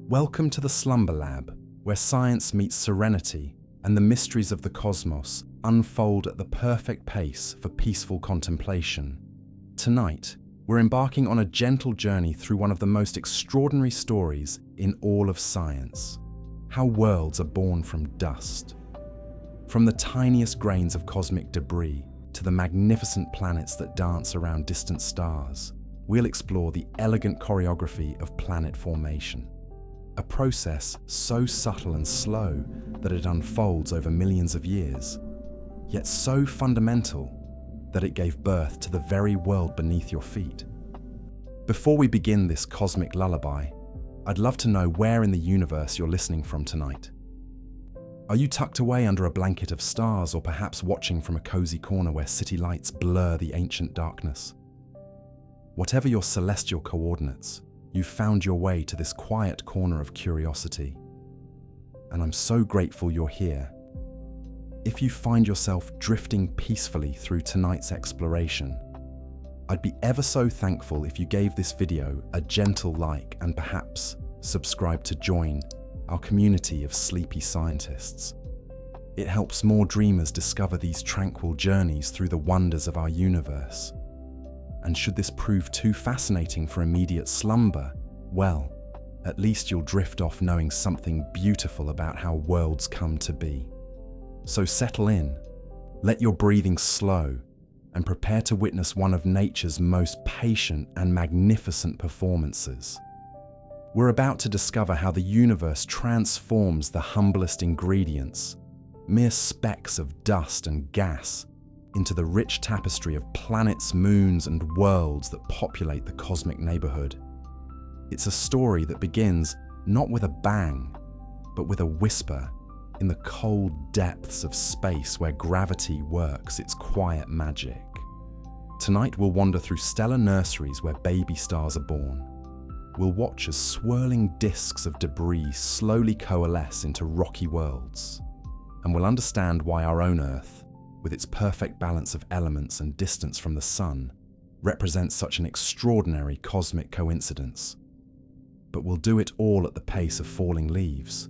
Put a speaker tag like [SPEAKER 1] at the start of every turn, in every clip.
[SPEAKER 1] Welcome to the Slumber Lab, where science meets serenity and the mysteries of the cosmos unfold at the perfect pace for peaceful contemplation. Tonight, we're embarking on a gentle journey through one of the most extraordinary stories in all of science: how worlds are born from dust. From the tiniest grains of cosmic debris to the magnificent planets that dance around distant stars, we'll explore the elegant choreography of planet formation. A process so subtle and slow that it unfolds over millions of years, yet so fundamental that it gave birth to the very world beneath your feet. Before we begin this cosmic lullaby, I'd love to know where in the universe you're listening from tonight. Are you tucked away under a blanket of stars, or perhaps watching from a cozy corner where city lights blur the ancient darkness? Whatever your celestial coordinates, you've found your way to this quiet corner of curiosity. And I'm so grateful you're here. If you find yourself drifting peacefully through tonight's exploration, I'd be ever so thankful if you gave this video a gentle like and perhaps subscribe to join our community of sleepy scientists. It helps more dreamers discover these tranquil journeys through the wonders of our universe. And should this prove too fascinating for immediate slumber, well, at least you'll drift off knowing something beautiful about how worlds come to be. So settle in, let your breathing slow, and prepare to witness one of nature's most patient and magnificent performances. We're about to discover how the universe transforms the humblest ingredients, mere specks of dust and gas, into the rich tapestry of planets, moons, and worlds that populate the cosmic neighborhood. It's a story that begins not with a bang, but with a whisper in the cold depths of space where gravity works its quiet magic. Tonight we'll wander through stellar nurseries where baby stars are born. We'll watch as swirling disks of debris slowly coalesce into rocky worlds. And we'll understand why our own Earth, with its perfect balance of elements and distance from the sun, represents such an extraordinary cosmic coincidence. But we'll do it all at the pace of falling leaves,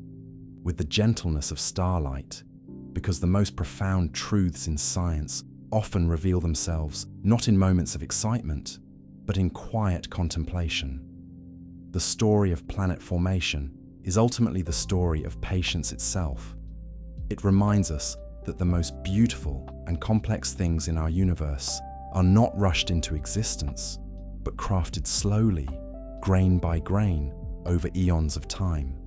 [SPEAKER 1] with the gentleness of starlight, because the most profound truths in science often reveal themselves not in moments of excitement, but in quiet contemplation. The story of planet formation is ultimately the story of patience itself. It reminds us that the most beautiful and complex things in our universe are not rushed into existence, but crafted slowly, grain by grain, over eons of time.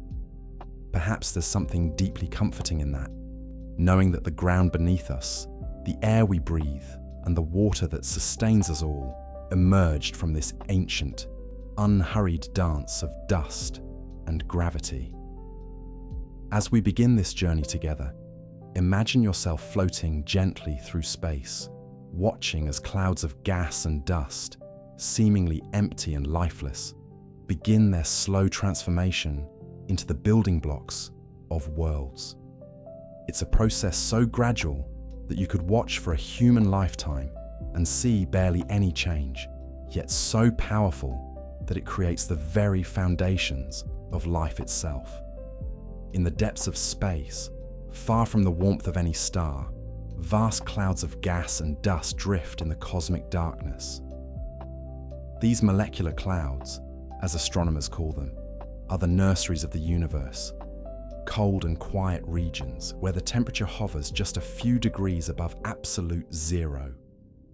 [SPEAKER 1] Perhaps there's something deeply comforting in that, knowing that the ground beneath us, the air we breathe, and the water that sustains us all emerged from this ancient, unhurried dance of dust and gravity. As we begin this journey together, imagine yourself floating gently through space, watching as clouds of gas and dust, seemingly empty and lifeless, begin their slow transformation into the building blocks of worlds. It's a process so gradual that you could watch for a human lifetime and see barely any change, yet so powerful that it creates the very foundations of life itself. In the depths of space, far from the warmth of any star, vast clouds of gas and dust drift in the cosmic darkness. These molecular clouds, as astronomers call them, are the nurseries of the universe, cold and quiet regions where the temperature hovers just a few degrees above absolute zero.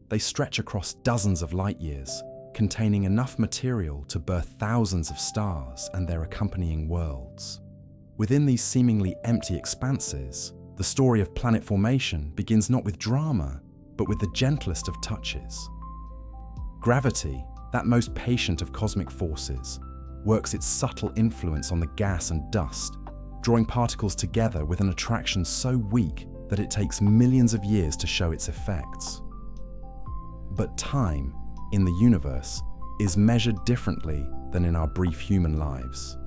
[SPEAKER 1] They stretch across dozens of light years, containing enough material to birth thousands of stars and their accompanying worlds. Within these seemingly empty expanses, the story of planet formation begins not with drama, but with the gentlest of touches. Gravity, that most patient of cosmic forces, works its subtle influence on the gas and dust, drawing particles together with an attraction so weak that it takes millions of years to show its effects. But time, in the universe, is measured differently than in our brief human lives.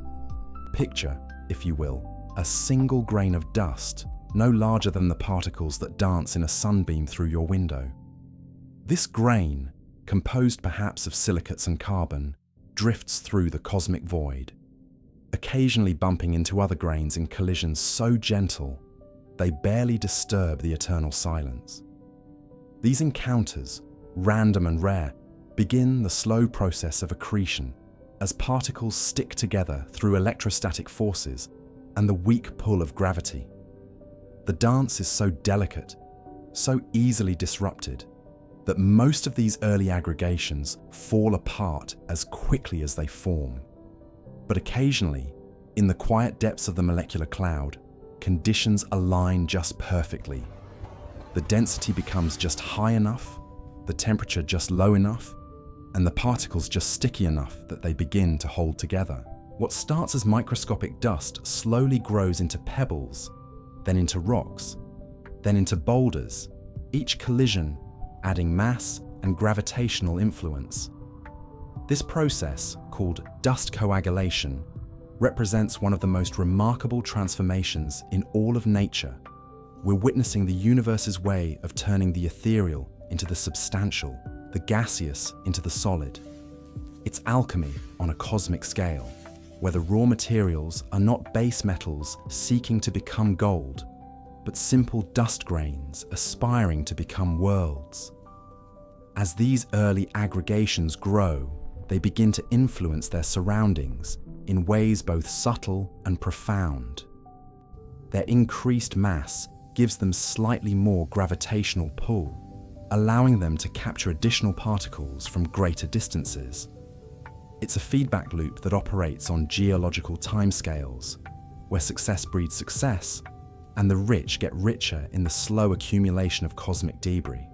[SPEAKER 1] Picture, if you will, a single grain of dust, no larger than the particles that dance in a sunbeam through your window. This grain, composed perhaps of silicates and carbon, drifts through the cosmic void. occasionally bumping into other grains in collisions so gentle they barely disturb the eternal silence. These encounters, random and rare, begin the slow process of accretion as particles stick together through electrostatic forces and the weak pull of gravity. The dance is so delicate, so easily disrupted, that most of these early aggregations fall apart as quickly as they form. But occasionally, in the quiet depths of the molecular cloud, conditions align just perfectly. The density becomes just high enough, the temperature just low enough, and the particles just sticky enough that they begin to hold together. What starts as microscopic dust slowly grows into pebbles, then into rocks, then into boulders, each collision adding mass and gravitational influence. This process, called dust coagulation, represents one of the most remarkable transformations in all of nature. We're witnessing the universe's way of turning the ethereal into the substantial, the gaseous into the solid. It's alchemy on a cosmic scale, where the raw materials are not base metals seeking to become gold, but simple dust grains aspiring to become worlds. As these early aggregations grow, they begin to influence their surroundings in ways both subtle and profound. Their increased mass gives them slightly more gravitational pull, allowing them to capture additional particles from greater distances. It's a feedback loop that operates on geological timescales, where success breeds success, and the rich get richer in the slow accumulation of cosmic debris.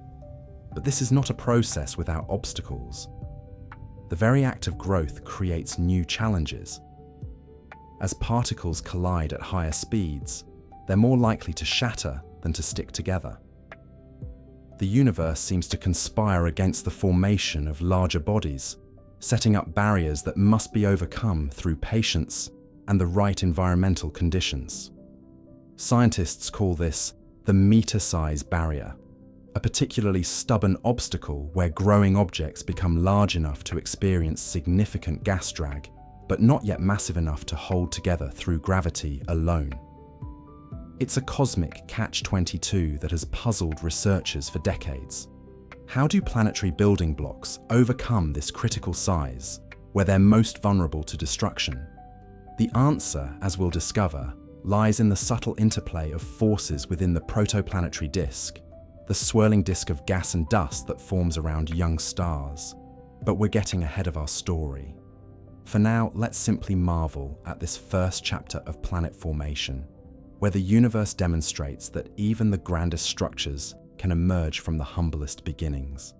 [SPEAKER 1] But this is not a process without obstacles. The very act of growth creates new challenges. As particles collide at higher speeds, they're more likely to shatter than to stick together. The universe seems to conspire against the formation of larger bodies, setting up barriers that must be overcome through patience and the right environmental conditions. Scientists call this the meter-size barrier, a particularly stubborn obstacle where growing objects become large enough to experience significant gas drag, but not yet massive enough to hold together through gravity alone. It's a cosmic catch-22 that has puzzled researchers for decades. How do planetary building blocks overcome this critical size, where they're most vulnerable to destruction? The answer, as we'll discover, lies in the subtle interplay of forces within the protoplanetary disk, the swirling disk of gas and dust that forms around young stars. But we're getting ahead of our story. For now, let's simply marvel at this first chapter of planet formation, where the universe demonstrates that even the grandest structures can emerge from the humblest beginnings.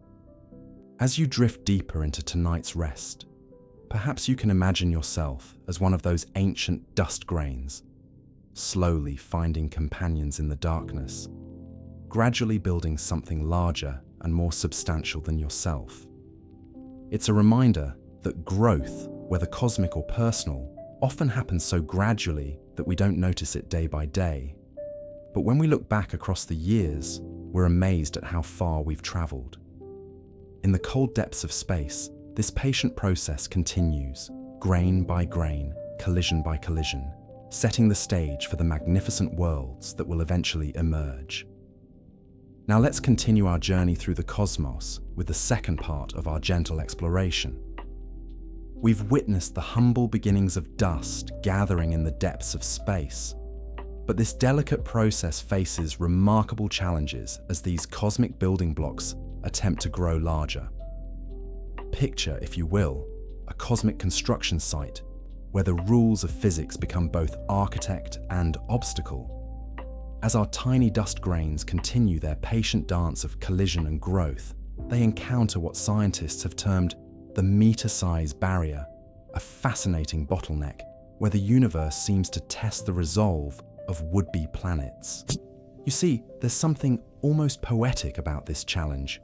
[SPEAKER 1] As you drift deeper into tonight's rest, perhaps you can imagine yourself as one of those ancient dust grains, slowly finding companions in the darkness, gradually building something larger and more substantial than yourself. It's a reminder that growth, whether cosmic or personal, often happens so gradually that we don't notice it day by day. But when we look back across the years, we're amazed at how far we've traveled. In the cold depths of space, this patient process continues, grain by grain, collision by collision, setting the stage for the magnificent worlds that will eventually emerge. Now let's continue our journey through the cosmos with the second part of our gentle exploration. We've witnessed the humble beginnings of dust gathering in the depths of space. But this delicate process faces remarkable challenges as these cosmic building blocks attempt to grow larger. Picture, if you will, a cosmic construction site where the rules of physics become both architect and obstacle. As our tiny dust grains continue their patient dance of collision and growth, they encounter what scientists have termed the meter-size barrier, a fascinating bottleneck where the universe seems to test the resolve of would-be planets. You see, there's something almost poetic about this challenge.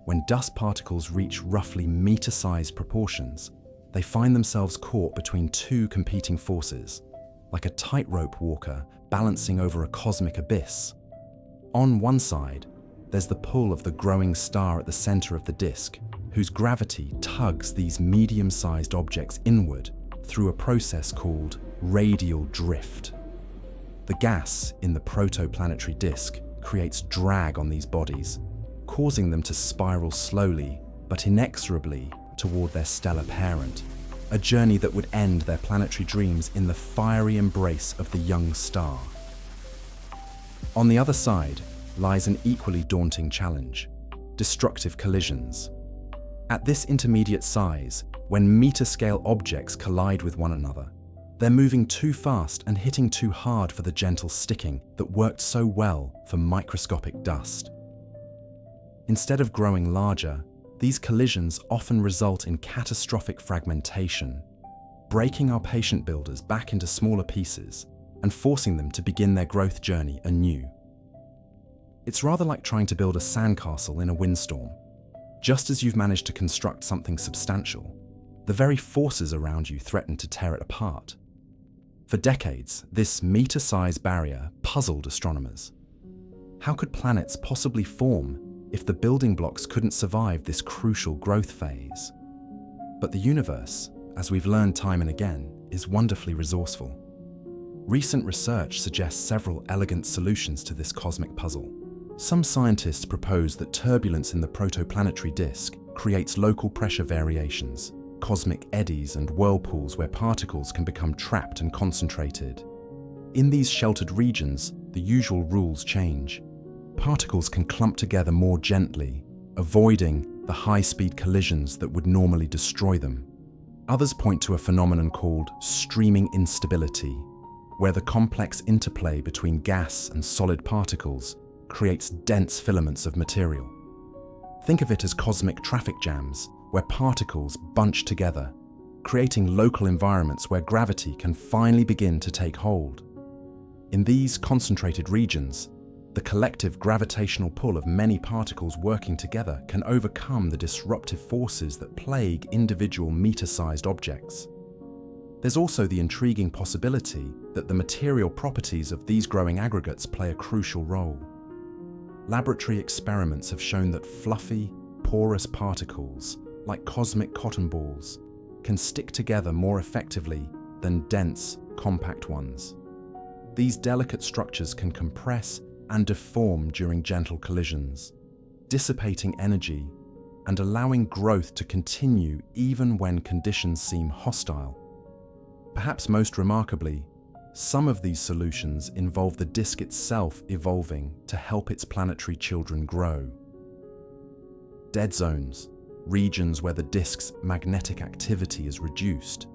[SPEAKER 1] When dust particles reach roughly meter-sized proportions, they find themselves caught between two competing forces, like a tightrope walker balancing over a cosmic abyss. On one side, there's the pull of the growing star at the center of the disk, whose gravity tugs these medium-sized objects inward through a process called radial drift. The gas in the protoplanetary disk creates drag on these bodies, causing them to spiral slowly but inexorably toward their stellar parent, a journey that would end their planetary dreams in the fiery embrace of the young star. On the other side lies an equally daunting challenge: destructive collisions. At this intermediate size, when meter-scale objects collide with one another, they're moving too fast and hitting too hard for the gentle sticking that worked so well for microscopic dust. Instead of growing larger, these collisions often result in catastrophic fragmentation, breaking our patient builders back into smaller pieces and forcing them to begin their growth journey anew. It's rather like trying to build a sandcastle in a windstorm. Just as you've managed to construct something substantial, the very forces around you threaten to tear it apart. For decades, this meter-sized barrier puzzled astronomers. How could planets possibly form if the building blocks couldn't survive this crucial growth phase? But the universe, as we've learned time and again, is wonderfully resourceful. Recent research suggests several elegant solutions to this cosmic puzzle. Some scientists propose that turbulence in the protoplanetary disk creates local pressure variations, cosmic eddies and whirlpools where particles can become trapped and concentrated. In these sheltered regions, the usual rules change. Particles can clump together more gently, avoiding the high-speed collisions that would normally destroy them. Others point to a phenomenon called streaming instability, where the complex interplay between gas and solid particles creates dense filaments of material. Think of it as cosmic traffic jams, where particles bunch together, creating local environments where gravity can finally begin to take hold. In these concentrated regions, the collective gravitational pull of many particles working together can overcome the disruptive forces that plague individual meter-sized objects. There's also the intriguing possibility that the material properties of these growing aggregates play a crucial role. Laboratory experiments have shown that fluffy, porous particles, like cosmic cotton balls, can stick together more effectively than dense, compact ones. These delicate structures can compress and deform during gentle collisions, dissipating energy and allowing growth to continue even when conditions seem hostile. Perhaps most remarkably, some of these solutions involve the disk itself evolving to help its planetary children grow. Dead zones, regions where the disk's magnetic activity is reduced,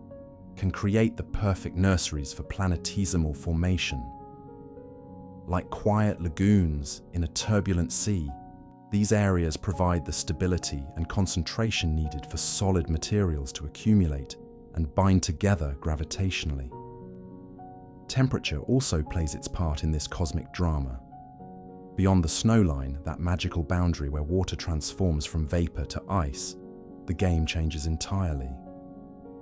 [SPEAKER 1] can create the perfect nurseries for planetesimal formation. Like quiet lagoons in a turbulent sea, these areas provide the stability and concentration needed for solid materials to accumulate and bind together gravitationally. Temperature also plays its part in this cosmic drama. Beyond the snowline, that magical boundary where water transforms from vapor to ice, the game changes entirely.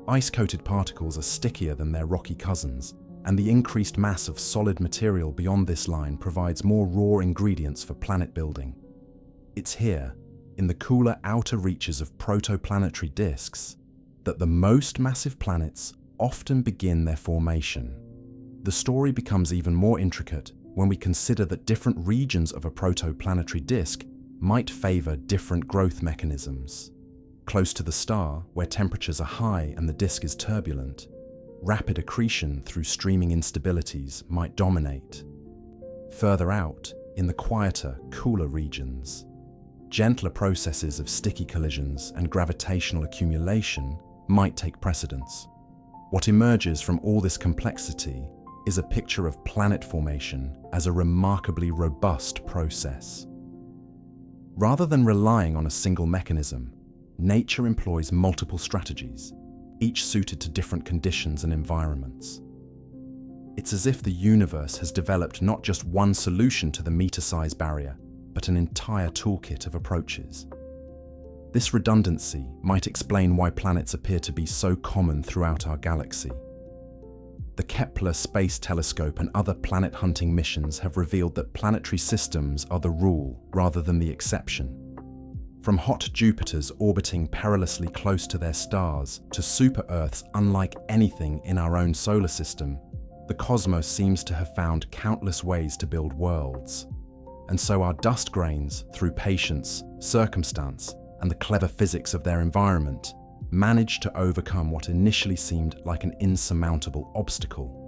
[SPEAKER 1] Ice-coated particles are stickier than their rocky cousins, and the increased mass of solid material beyond this line provides more raw ingredients for planet building. It's here, in the cooler outer reaches of protoplanetary disks, that the most massive planets often begin their formation. The story becomes even more intricate when we consider that different regions of a protoplanetary disk might favor different growth mechanisms. Close to the star, where temperatures are high and the disk is turbulent, rapid accretion through streaming instabilities might dominate. Further out, in the quieter, cooler regions, gentler processes of sticky collisions and gravitational accumulation might take precedence. What emerges from all this complexity is a picture of planet formation as a remarkably robust process. Rather than relying on a single mechanism, nature employs multiple strategies, each suited to different conditions and environments. It's as if the universe has developed not just one solution to the meter-size barrier, but an entire toolkit of approaches. This redundancy might explain why planets appear to be so common throughout our galaxy. The Kepler Space Telescope and other planet-hunting missions have revealed that planetary systems are the rule rather than the exception. From hot Jupiters orbiting perilously close to their stars to super-Earths unlike anything in our own solar system, the cosmos seems to have found countless ways to build worlds. And so our dust grains, through patience, circumstance, and the clever physics of their environment, managed to overcome what initially seemed like an insurmountable obstacle.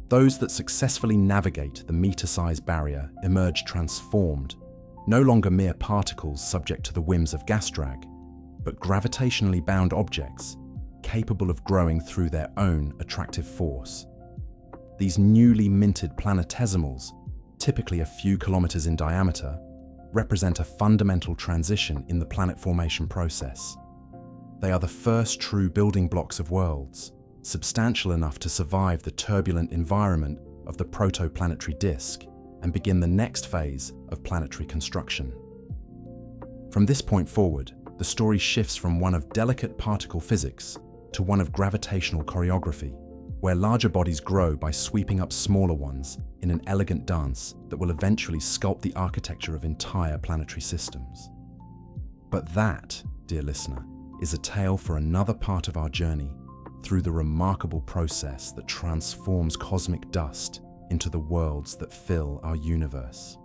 [SPEAKER 1] Those that successfully navigate the meter-sized barrier emerge transformed, no longer mere particles subject to the whims of gas drag, but gravitationally bound objects capable of growing through their own attractive force. These newly minted planetesimals, typically a few kilometers in diameter, represent a fundamental transition in the planet formation process. They are the first true building blocks of worlds, substantial enough to survive the turbulent environment of the protoplanetary disk and begin the next phase of planetary construction. From this point forward, the story shifts from one of delicate particle physics to one of gravitational choreography, where larger bodies grow by sweeping up smaller ones in an elegant dance that will eventually sculpt the architecture of entire planetary systems. But that, dear listener, is a tale for another part of our journey through the remarkable process that transforms cosmic dust into the worlds that fill our universe.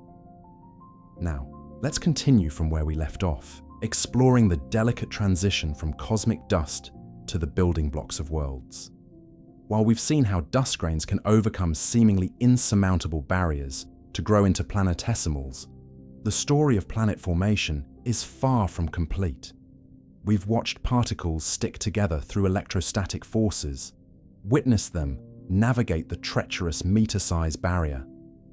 [SPEAKER 1] Now, let's continue from where we left off, exploring the delicate transition from cosmic dust to the building blocks of worlds. While we've seen how dust grains can overcome seemingly insurmountable barriers to grow into planetesimals, the story of planet formation is far from complete. We've watched particles stick together through electrostatic forces, witnessed them navigate the treacherous meter-sized barrier,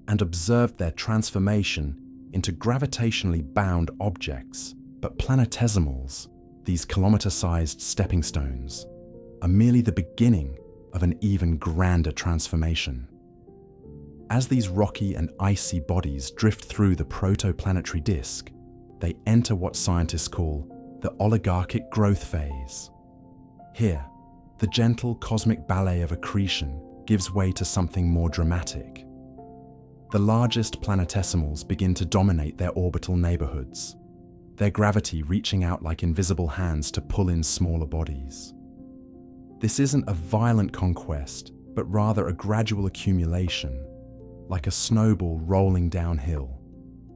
[SPEAKER 1] and observed their transformation into gravitationally bound objects. But planetesimals, these kilometer-sized stepping stones, are merely the beginning of an even grander transformation. As these rocky and icy bodies drift through the protoplanetary disk, they enter what scientists call the oligarchic growth phase. Here, the gentle cosmic ballet of accretion gives way to something more dramatic. The largest planetesimals begin to dominate their orbital neighborhoods, their gravity reaching out like invisible hands to pull in smaller bodies. This isn't a violent conquest, but rather a gradual accumulation, like a snowball rolling downhill,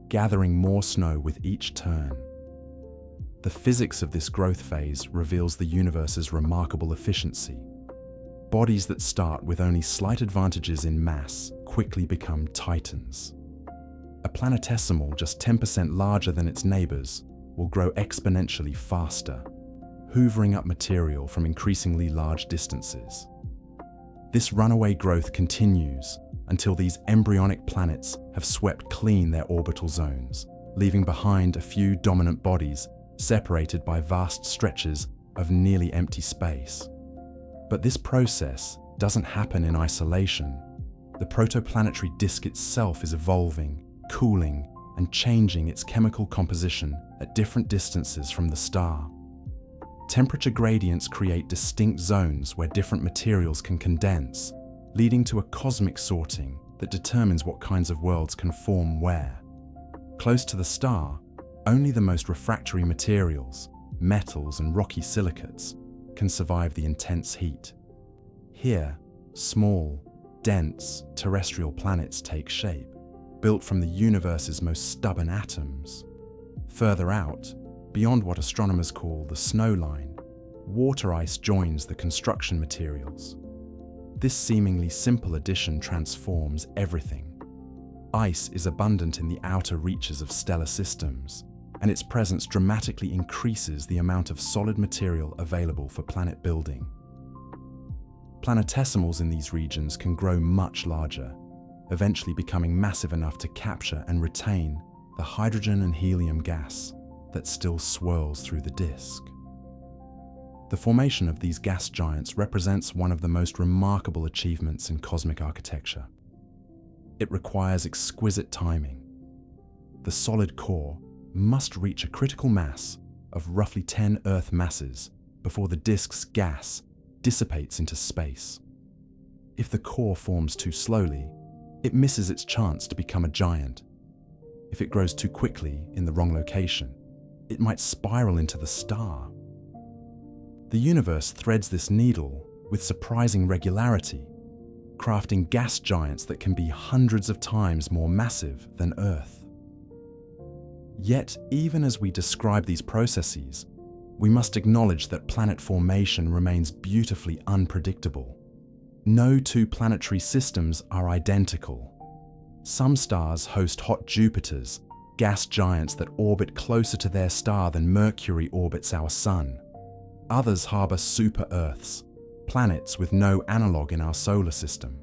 [SPEAKER 1] gathering more snow with each turn. The physics of this growth phase reveals the universe's remarkable efficiency. Bodies that start with only slight advantages in mass quickly become titans. A planetesimal just 10% larger than its neighbors will grow exponentially faster, hoovering up material from increasingly large distances. This runaway growth continues until these embryonic planets have swept clean their orbital zones, leaving behind a few dominant bodies separated by vast stretches of nearly empty space. But this process doesn't happen in isolation. The protoplanetary disk itself is evolving, cooling, and changing its chemical composition at different distances from the star. Temperature gradients create distinct zones where different materials can condense, leading to a cosmic sorting that determines what kinds of worlds can form where. Close to the star, only the most refractory materials, metals and rocky silicates, can survive the intense heat. Here, small, dense, terrestrial planets take shape, built from the universe's most stubborn atoms. Further out, beyond what astronomers call the snow line, water ice joins the construction materials. This seemingly simple addition transforms everything. Ice is abundant in the outer reaches of stellar systems, and its presence dramatically increases the amount of solid material available for planet building. Planetesimals in these regions can grow much larger, eventually becoming massive enough to capture and retain the hydrogen and helium gas that still swirls through the disk. The formation of these gas giants represents one of the most remarkable achievements in cosmic architecture. It requires exquisite timing. The solid core must reach a critical mass of roughly 10 Earth masses before the disk's gas dissipates into space. If the core forms too slowly, it misses its chance to become a giant. If it grows too quickly in the wrong location, it might spiral into the star. The universe threads this needle with surprising regularity, crafting gas giants that can be hundreds of times more massive than Earth. Yet, even as we describe these processes, we must acknowledge that planet formation remains beautifully unpredictable. No two planetary systems are identical. Some stars host hot Jupiters, gas giants that orbit closer to their star than Mercury orbits our Sun. Others harbor super-Earths, planets with no analogue in our solar system.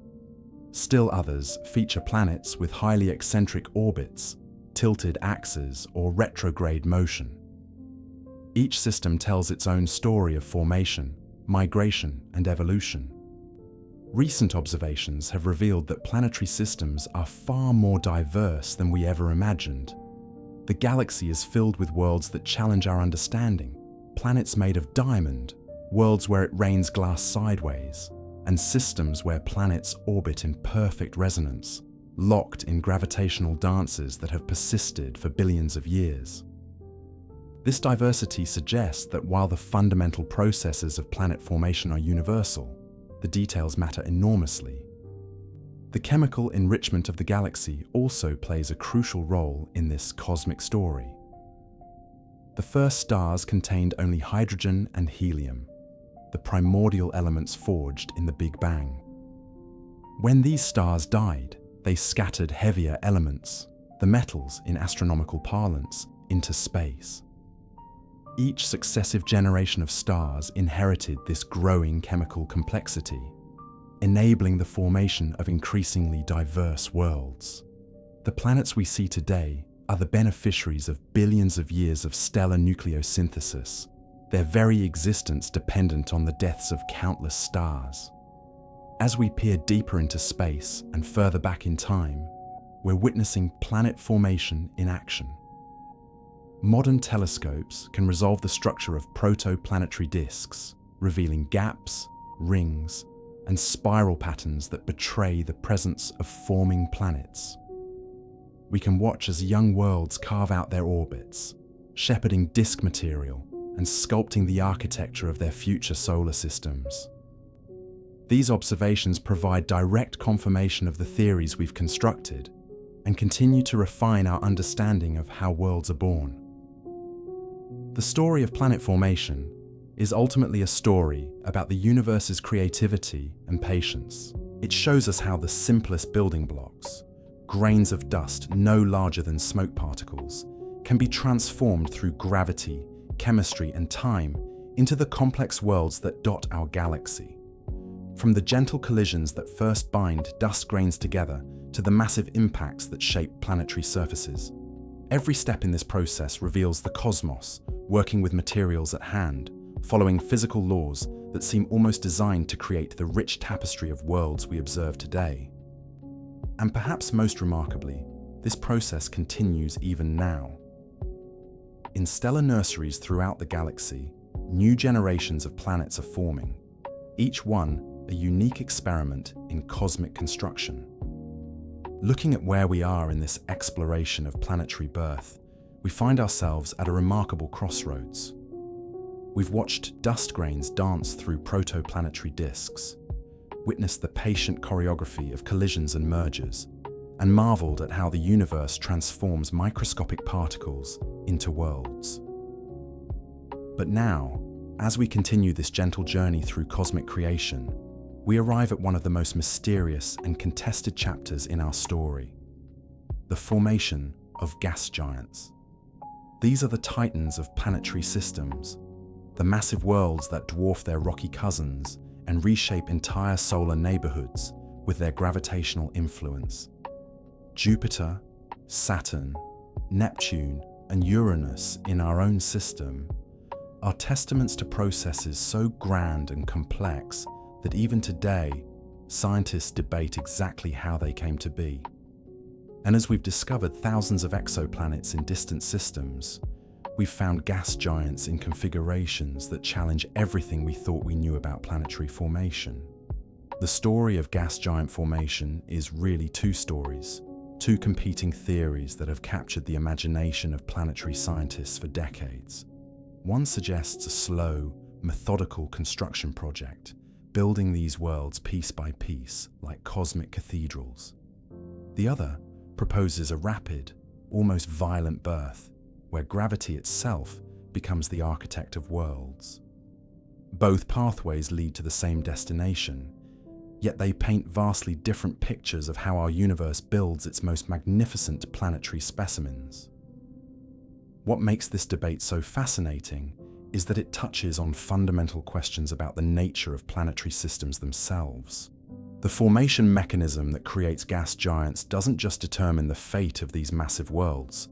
[SPEAKER 1] Still others feature planets with highly eccentric orbits, tilted axes, or retrograde motion. Each system tells its own story of formation, migration, and evolution. Recent observations have revealed that planetary systems are far more diverse than we ever imagined. The galaxy is filled with worlds that challenge our understanding, planets made of diamond, worlds where it rains glass sideways, and systems where planets orbit in perfect resonance, locked in gravitational dances that have persisted for billions of years. This diversity suggests that while the fundamental processes of planet formation are universal, the details matter enormously. The chemical enrichment of the galaxy also plays a crucial role in this cosmic story. The first stars contained only hydrogen and helium, the primordial elements forged in the Big Bang. When these stars died, they scattered heavier elements, the metals in astronomical parlance, into space. Each successive generation of stars inherited this growing chemical complexity, enabling the formation of increasingly diverse worlds. The planets we see today are the beneficiaries of billions of years of stellar nucleosynthesis, their very existence dependent on the deaths of countless stars. As we peer deeper into space and further back in time, we're witnessing planet formation in action. Modern telescopes can resolve the structure of protoplanetary disks, revealing gaps, rings, and spiral patterns that betray the presence of forming planets. We can watch as young worlds carve out their orbits, shepherding disk material and sculpting the architecture of their future solar systems. These observations provide direct confirmation of the theories we've constructed and continue to refine our understanding of how worlds are born. The story of planet formation is ultimately a story about the universe's creativity and patience. It shows us how the simplest building blocks, grains of dust no larger than smoke particles, can be transformed through gravity, chemistry, and time into the complex worlds that dot our galaxy. From the gentle collisions that first bind dust grains together to the massive impacts that shape planetary surfaces, every step in this process reveals the cosmos working with materials at hand, following physical laws that seem almost designed to create the rich tapestry of worlds we observe today. And perhaps most remarkably, this process continues even now. In stellar nurseries throughout the galaxy, new generations of planets are forming, each one a unique experiment in cosmic construction. Looking at where we are in this exploration of planetary birth, we find ourselves at a remarkable crossroads. We've watched dust grains dance through protoplanetary disks, witnessed the patient choreography of collisions and mergers, and marveled at how the universe transforms microscopic particles into worlds. But now, as we continue this gentle journey through cosmic creation, we arrive at one of the most mysterious and contested chapters in our story: the formation of gas giants. These are the titans of planetary systems, the massive worlds that dwarf their rocky cousins and reshape entire solar neighborhoods with their gravitational influence. Jupiter, Saturn, Neptune, and Uranus in our own system are testaments to processes so grand and complex that even today, scientists debate exactly how they came to be. And as we've discovered thousands of exoplanets in distant systems, we've found gas giants in configurations that challenge everything we thought we knew about planetary formation. The story of gas giant formation is really two stories: two competing theories that have captured the imagination of planetary scientists for decades. One suggests a slow, methodical construction project, building these worlds piece by piece like cosmic cathedrals. The other proposes a rapid, almost violent birth, where gravity itself becomes the architect of worlds. Both pathways lead to the same destination, yet they paint vastly different pictures of how our universe builds its most magnificent planetary specimens. What makes this debate so fascinating is that it touches on fundamental questions about the nature of planetary systems themselves. The formation mechanism that creates gas giants doesn't just determine the fate of these massive worlds,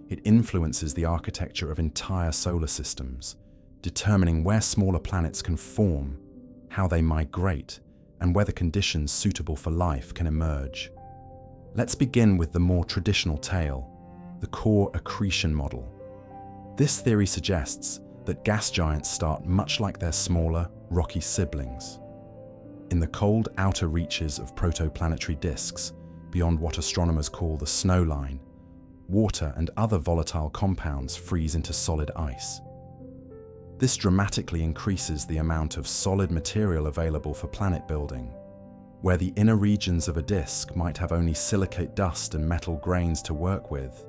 [SPEAKER 1] it influences the architecture of entire solar systems, determining where smaller planets can form, how they migrate, and whether conditions suitable for life can emerge. Let's begin with the more traditional tale, the core accretion model. This theory suggests that gas giants start much like their smaller, rocky siblings. In the cold outer reaches of protoplanetary disks, beyond what astronomers call the snow line, water and other volatile compounds freeze into solid ice. This dramatically increases the amount of solid material available for planet building. Where the inner regions of a disk might have only silicate dust and metal grains to work with,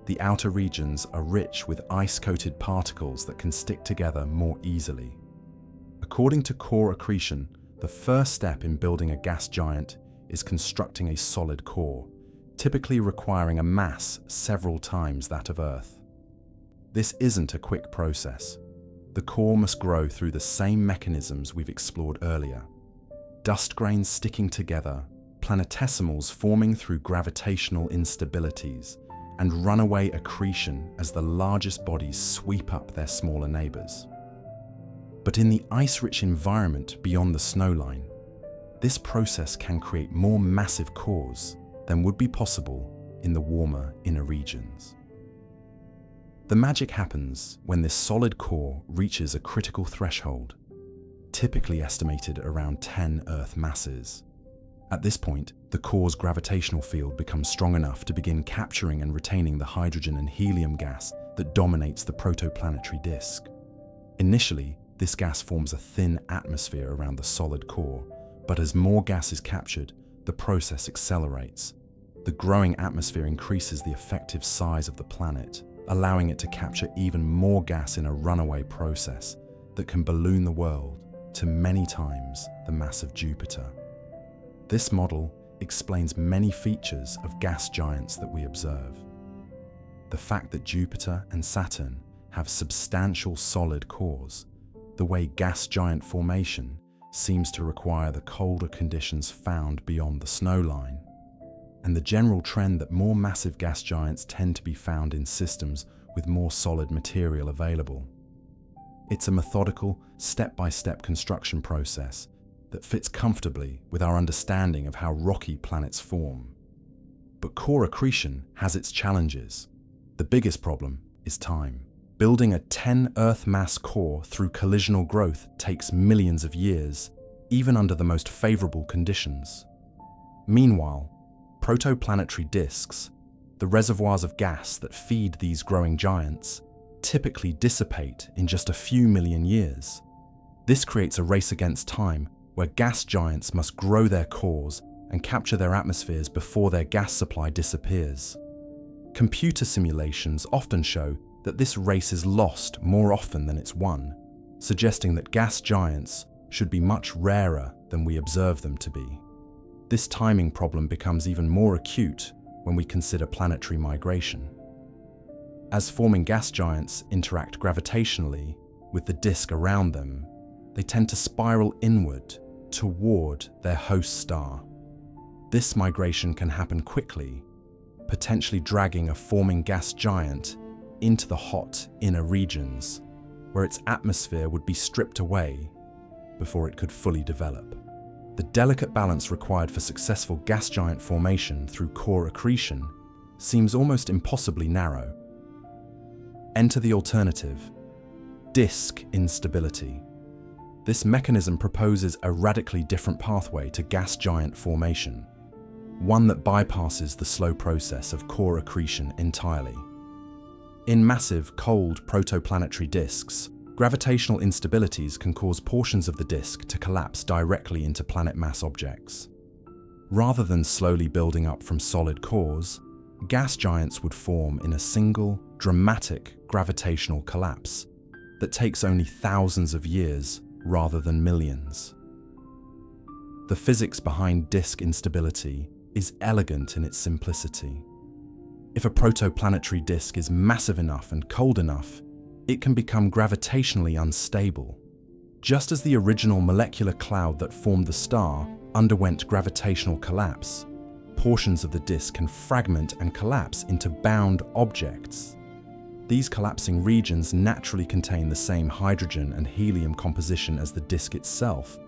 [SPEAKER 1] the outer regions are rich with ice-coated particles that can stick together more easily. According to core accretion, the first step in building a gas giant is constructing a solid core, typically requiring a mass several times that of Earth. This isn't a quick process. The core must grow through the same mechanisms we've explored earlier. Dust grains sticking together, planetesimals forming through gravitational instabilities, and runaway accretion as the largest bodies sweep up their smaller neighbors. But in the ice-rich environment beyond the snow line, this process can create more massive cores than would be possible in the warmer inner regions. The magic happens when this solid core reaches a critical threshold, typically estimated around 10 Earth masses. At this point, the core's gravitational field becomes strong enough to begin capturing and retaining the hydrogen and helium gas that dominates the protoplanetary disk. Initially, this gas forms a thin atmosphere around the solid core, but as more gas is captured, the process accelerates. The growing atmosphere increases the effective size of the planet, allowing it to capture even more gas in a runaway process that can balloon the world to many times the mass of Jupiter. This model explains many features of gas giants that we observe. The fact that Jupiter and Saturn have substantial solid cores, the way gas giant formation seems to require the colder conditions found beyond the snow line, and the general trend that more massive gas giants tend to be found in systems with more solid material available. It's a methodical, step-by-step construction process that fits comfortably with our understanding of how rocky planets form. But core accretion has its challenges. The biggest problem is time. Building a 10 Earth mass core through collisional growth takes millions of years, even under the most favorable conditions. Meanwhile, protoplanetary disks, the reservoirs of gas that feed these growing giants, typically dissipate in just a few million years. This creates a race against time where gas giants must grow their cores and capture their atmospheres before their gas supply disappears. Computer simulations often show that this race is lost more often than it's won, suggesting that gas giants should be much rarer than we observe them to be. This timing problem becomes even more acute when we consider planetary migration. As forming gas giants interact gravitationally with the disk around them, they tend to spiral inward toward their host star. This migration can happen quickly, potentially dragging a forming gas giant into the hot inner regions, where its atmosphere would be stripped away before it could fully develop. The delicate balance required for successful gas giant formation through core accretion seems almost impossibly narrow. Enter the alternative: disk instability. This mechanism proposes a radically different pathway to gas giant formation. one that bypasses the slow process of core accretion entirely. In massive, cold protoplanetary disks, gravitational instabilities can cause portions of the disk to collapse directly into planet mass objects. Rather than slowly building up from solid cores, gas giants would form in a single, dramatic gravitational collapse that takes only thousands of years rather than millions. The physics behind disk instability is elegant in its simplicity. If a protoplanetary disk is massive enough and cold enough, it can become gravitationally unstable. Just as the original molecular cloud that formed the star underwent gravitational collapse, portions of the disk can fragment and collapse into bound objects. These collapsing regions naturally contain the same hydrogen and helium composition as the disk itself,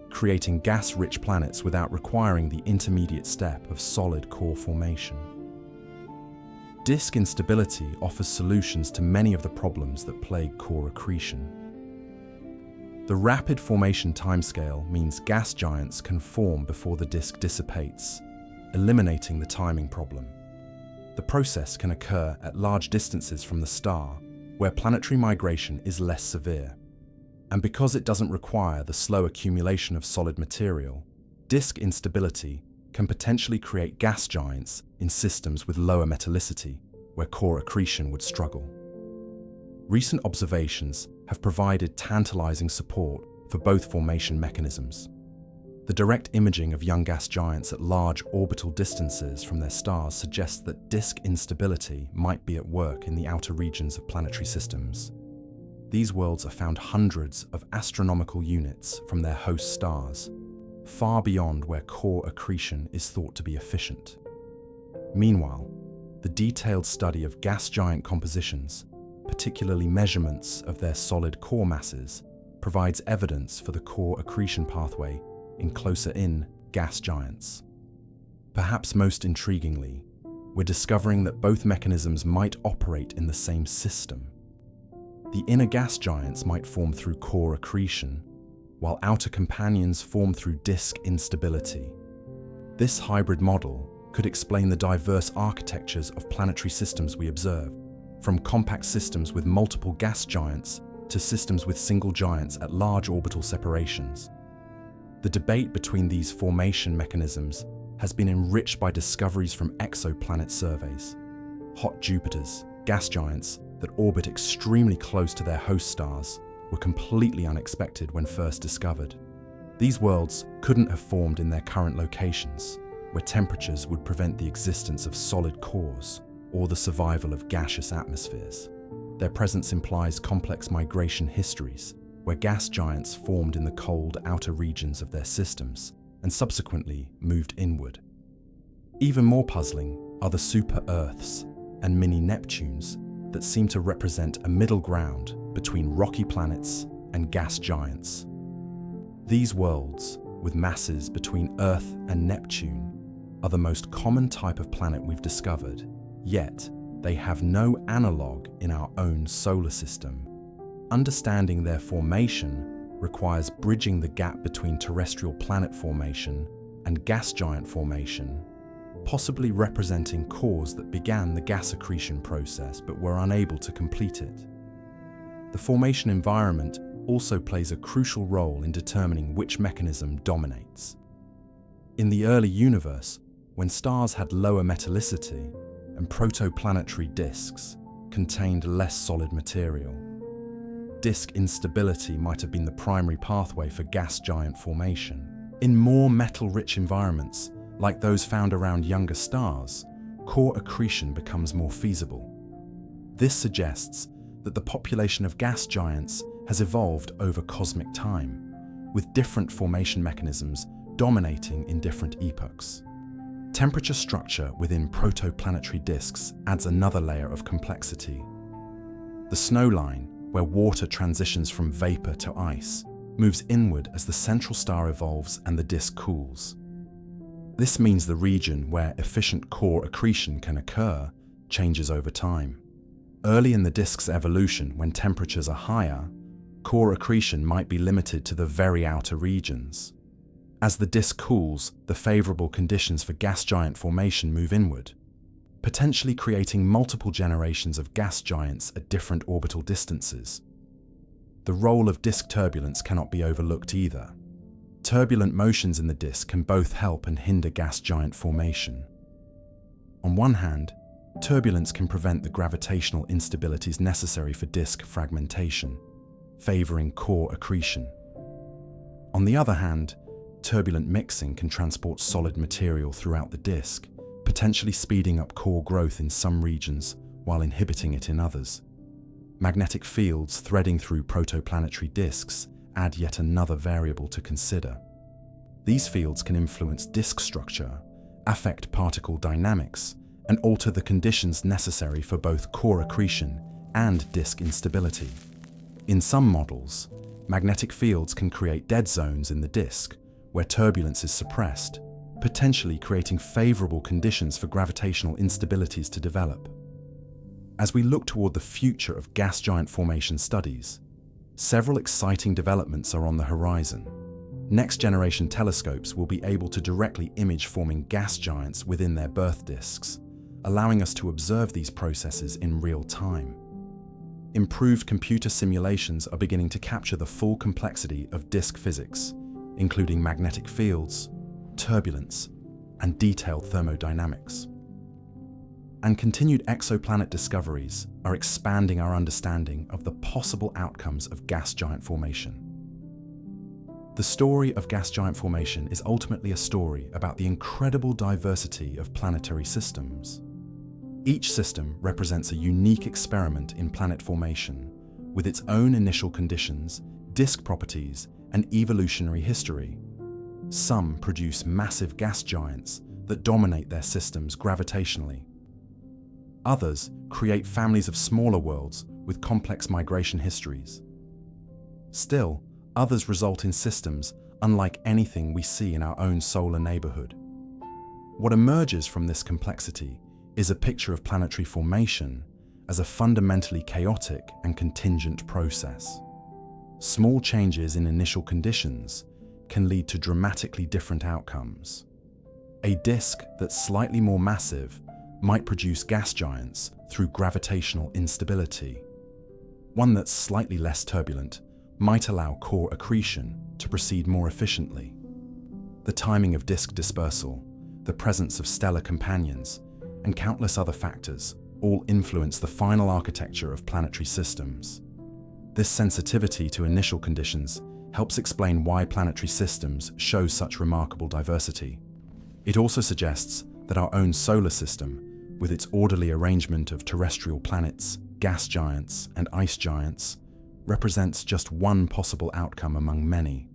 [SPEAKER 1] creating gas-rich planets without requiring the intermediate step of solid core formation. Disk instability offers solutions to many of the problems that plague core accretion. The rapid formation timescale means gas giants can form before the disk dissipates, eliminating the timing problem. The process can occur at large distances from the star, where planetary migration is less severe. And because it doesn't require the slow accumulation of solid material, disk instability can potentially create gas giants in systems with lower metallicity, where core accretion would struggle. Recent observations have provided tantalizing support for both formation mechanisms. The direct imaging of young gas giants at large orbital distances from their stars suggests that disk instability might be at work in the outer regions of planetary systems. These worlds are found hundreds of astronomical units from their host stars, far beyond where core accretion is thought to be efficient. Meanwhile, the detailed study of gas giant compositions, particularly measurements of their solid core masses, provides evidence for the core accretion pathway in closer-in gas giants. Perhaps most intriguingly, we're discovering that both mechanisms might operate in the same system. The inner gas giants might form through core accretion, while outer companions form through disk instability. This hybrid model could explain the diverse architectures of planetary systems we observe, from compact systems with multiple gas giants to systems with single giants at large orbital separations. The debate between these formation mechanisms has been enriched by discoveries from exoplanet surveys. Hot Jupiters, gas giants that orbit extremely close to their host stars, were completely unexpected when first discovered. These worlds couldn't have formed in their current locations, where temperatures would prevent the existence of solid cores or the survival of gaseous atmospheres. Their presence implies complex migration histories, where gas giants formed in the cold outer regions of their systems and subsequently moved inward. Even more puzzling are the super-Earths and mini-Neptunes that seem to represent a middle ground between rocky planets and gas giants. These worlds, with masses between Earth and Neptune, are the most common type of planet we've discovered, yet they have no analogue in our own solar system. Understanding their formation requires bridging the gap between terrestrial planet formation and gas giant formation, possibly representing cores that began the gas accretion process but were unable to complete it. The formation environment also plays a crucial role in determining which mechanism dominates. In the early universe, when stars had lower metallicity and protoplanetary disks contained less solid material, disk instability might have been the primary pathway for gas giant formation. In more metal-rich environments, like those found around younger stars, core accretion becomes more feasible. This suggests that the population of gas giants has evolved over cosmic time, with different formation mechanisms dominating in different epochs. Temperature structure within protoplanetary disks adds another layer of complexity. The snow line, where water transitions from vapor to ice, moves inward as the central star evolves and the disk cools. This means the region where efficient core accretion can occur changes over time. Early in the disk's evolution, when temperatures are higher, core accretion might be limited to the very outer regions. As the disk cools, the favorable conditions for gas giant formation move inward, potentially creating multiple generations of gas giants at different orbital distances. The role of disk turbulence cannot be overlooked either. Turbulent motions in the disk can both help and hinder gas giant formation. On one hand, turbulence can prevent the gravitational instabilities necessary for disk fragmentation, favoring core accretion. On the other hand, turbulent mixing can transport solid material throughout the disk, potentially speeding up core growth in some regions while inhibiting it in others. Magnetic fields threading through protoplanetary disks add yet another variable to consider. These fields can influence disk structure, affect particle dynamics, and alter the conditions necessary for both core accretion and disk instability. In some models, magnetic fields can create dead zones in the disk where turbulence is suppressed, potentially creating favorable conditions for gravitational instabilities to develop. As we look toward the future of gas giant formation studies, several exciting developments are on the horizon. Next-generation telescopes will be able to directly image forming gas giants within their birth disks, allowing us to observe these processes in real time. Improved computer simulations are beginning to capture the full complexity of disk physics, including magnetic fields, turbulence, and detailed thermodynamics. And continued exoplanet discoveries are expanding our understanding of the possible outcomes of gas giant formation. The story of gas giant formation is ultimately a story about the incredible diversity of planetary systems. Each system represents a unique experiment in planet formation, with its own initial conditions, disk properties, and evolutionary history. Some produce massive gas giants that dominate their systems gravitationally. Others create families of smaller worlds with complex migration histories. Still, others result in systems unlike anything we see in our own solar neighborhood. What emerges from this complexity is a picture of planetary formation as a fundamentally chaotic and contingent process. Small changes in initial conditions can lead to dramatically different outcomes. A disk that's slightly more massive might produce gas giants through gravitational instability. One that's slightly less turbulent might allow core accretion to proceed more efficiently. The timing of disk dispersal, the presence of stellar companions, and countless other factors all influence the final architecture of planetary systems. This sensitivity to initial conditions helps explain why planetary systems show such remarkable diversity. It also suggests that our own solar system, with its orderly arrangement of terrestrial planets, gas giants, and ice giants, represents just one possible outcome among many.